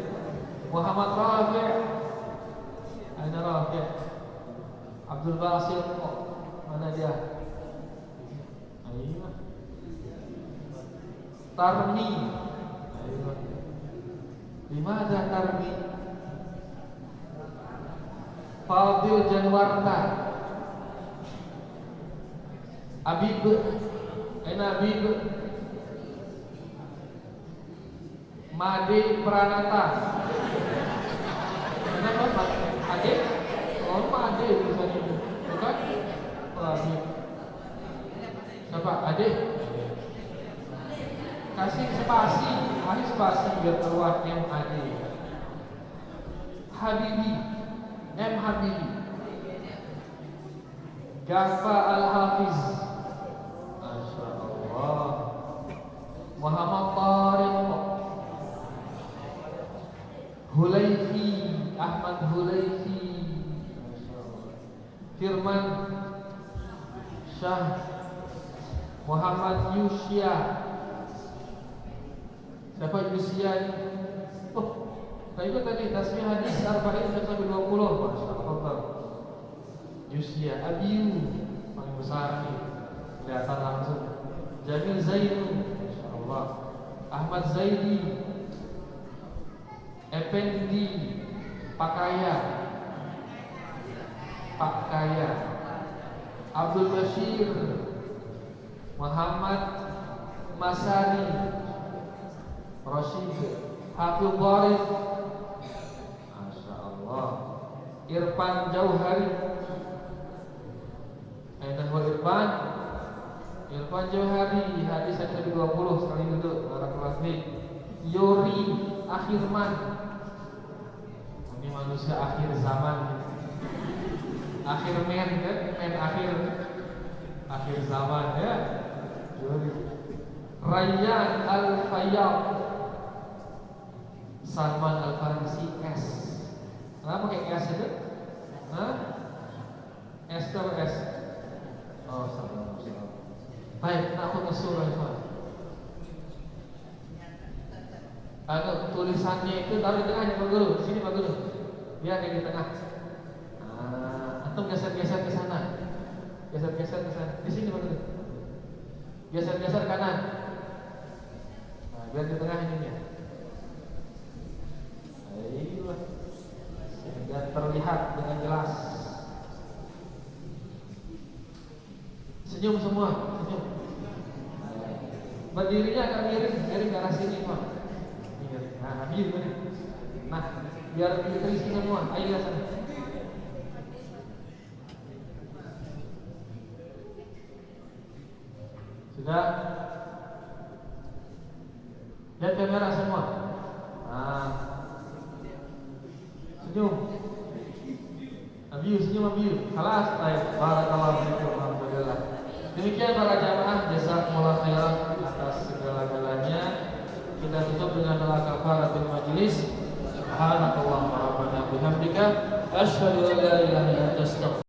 Muhammad Rafi, Aina Rafi, Abdul Basit, mana dia? Ayo. Tarmi, ayo. Di mana Tarmi? Fadil Janwarta, Habib, Aina Habib, Made Pranata. Kenapa Pak? Ade? Oh, Made misalnya. Bukan? Habib. Siapa? Ade? Kasih spasi, kasih spasi biar keluar MAD. Habibi, M Habibi. Gafa Al-Hafiz. Masya Allah. Muhammad Tariq. Hulaifi, Ahmad Hulaifi. Firman Syah. Muhammad Yusya. Siapa Yusya ini? Oh, saya ikut tadi tasbih hadis arba'in sampai 20. Masya Allah. Yusya Abiyu paling besar nih, kelihatan langsung. Jamil Zainu, Masya Allah. Ahmad Zaidi, Effendi Pakaya, Abdul Bashir, Muhammad Masani, Rashid, Hafil Baris, Masya Allah. Irfan Jauhari, Irfan Jauhari, hadis 120 sekali duduk. Barakallahu fiik. Yori Akhirman, ini manusia akhir zaman. Akhir men kan, men akhir zaman ya. Yori. Rayyan Al-Fayyad, Salman Al-Farisi S. Kenapa pakai S itu? Hah? S atau S? Oh, salah. Baik, aku ke surah itu. Tulisannya itu taruh di tengahnya Pak Guru. Sini Pak Guru. Biar yang di tengah. Atau geser-geser ke sana. Geser-geser ke sana. Di sini Pak Guru. Geser-geser kanan. Nah, biar di tengah ininya. Ayo. Sehingga terlihat dengan jelas. Senyum semua, senyum. Berdirinya agak miring ke arah sini Pak. Nah, biar benar. Nah, biar terisi semua. Ayo ke sana. Sudah? Lihat kamera semua. Nah, senyum. Senyum. Kelas, baik. Barakallahu fiikum. Alhamdulillah. Demikian para jamaah, jazakumullah khairan atas segala-galanya. Kita tutup dengan doa kafaratul majlis. Subhanakallahumma rabbana bihamdika asyhadu an la ilaha illa anta astaghfiruka